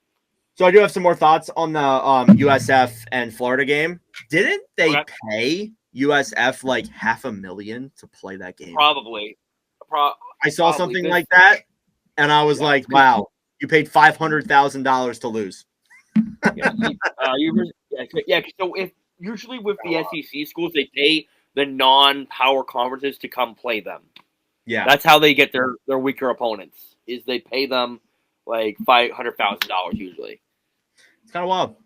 Speaker 1: So I do have some more thoughts on the USF and Florida game. Didn't they pay USF like $500,000 to play that game?
Speaker 2: Probably.
Speaker 1: I saw something like that, and I was like, wow, you paid $500,000 to lose.
Speaker 2: So if usually with the SEC schools, they pay the non-power conferences to come play them.
Speaker 1: Yeah.
Speaker 2: That's how they get their weaker opponents, is they pay them like $500,000 usually.
Speaker 1: It's kind of wild.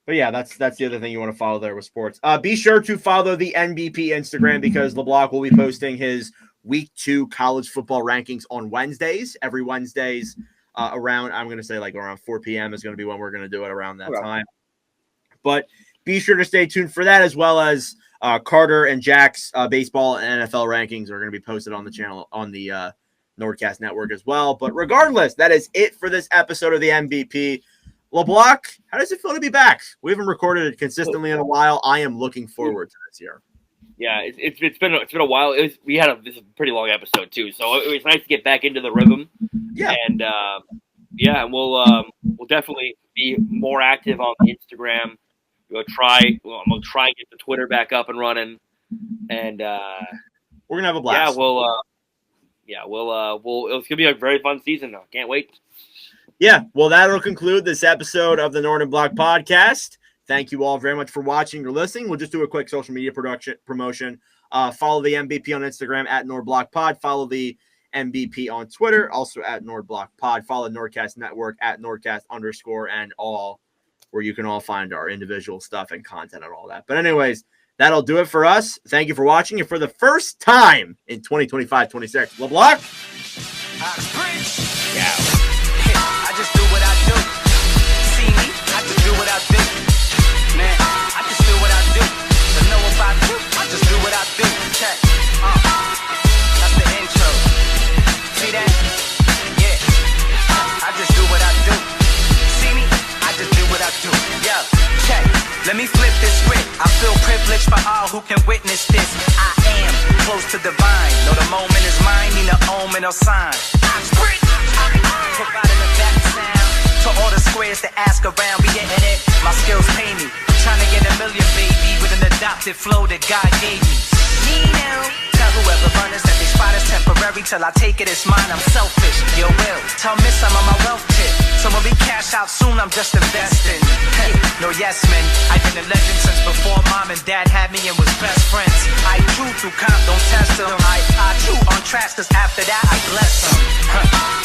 Speaker 1: But yeah, that's the other thing you want to follow there with sports. Be sure to follow the NBP Instagram because LeBlanc will be posting his Week 2 college football rankings on Wednesdays. Every Wednesdays around 4 p.m. is going to be when we're going to do it around that time. But be sure to stay tuned for that, as well as Carter and Jack's baseball and NFL rankings are going to be posted on the channel on the Nordcast Network as well. But regardless, that is it for this episode of the MVP. LeBlanc, how does it feel to be back? We haven't recorded it consistently in a while. I am looking forward to this year.
Speaker 2: Yeah, it's been a while. This is a pretty long episode too, so it was nice to get back into the rhythm.
Speaker 1: Yeah,
Speaker 2: and we'll definitely be more active on Instagram. I'm gonna try and get the Twitter back up and running, and
Speaker 1: we're gonna have a blast.
Speaker 2: It's gonna be a very fun season though. Can't wait.
Speaker 1: Yeah, well, that'll conclude this episode of the Northern Block Podcast. Thank you all very much for watching or listening. We'll just do a quick social media promotion. Follow the MVP on Instagram at NordBlockPod. Follow the MVP on Twitter, also at NordBlockPod. Follow Nordcast Network at Nordcast_ and all, where you can all find our individual stuff and content and all that. But anyways, that'll do it for us. Thank you for watching. And for the first time in 2025-26, LeBlanc.
Speaker 3: Yeah. I just do what I do. See me? I just do what I do. Man, I just do what I do. To know about you, I just do what I do. Check. That's the intro. See that? Yeah. I just do what I do. See me? I just do what I do. Yo, check. Let me flip this script. I feel privileged for all who can witness this. I am close to divine. Know the moment is mine, need an omen or sign. I sprint. Providing a back sound to all the squares that ask around. Be getting it. My skills pay me. Trying to get $1 million, baby, with an adopted flow that God gave me. Me now. Tell whoever runners that they spot is temporary. salary till I take it, it's mine, I'm selfish. Yo, Will, tell Miss I'm on my wealth tip. So when we cash out soon, I'm just investing. Hey, no yes men, I've been a legend since before mom and dad had me and was best friends. I drew through comp, don't test them. I chew on tracks, cause after that I bless them.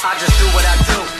Speaker 3: I just do what I do.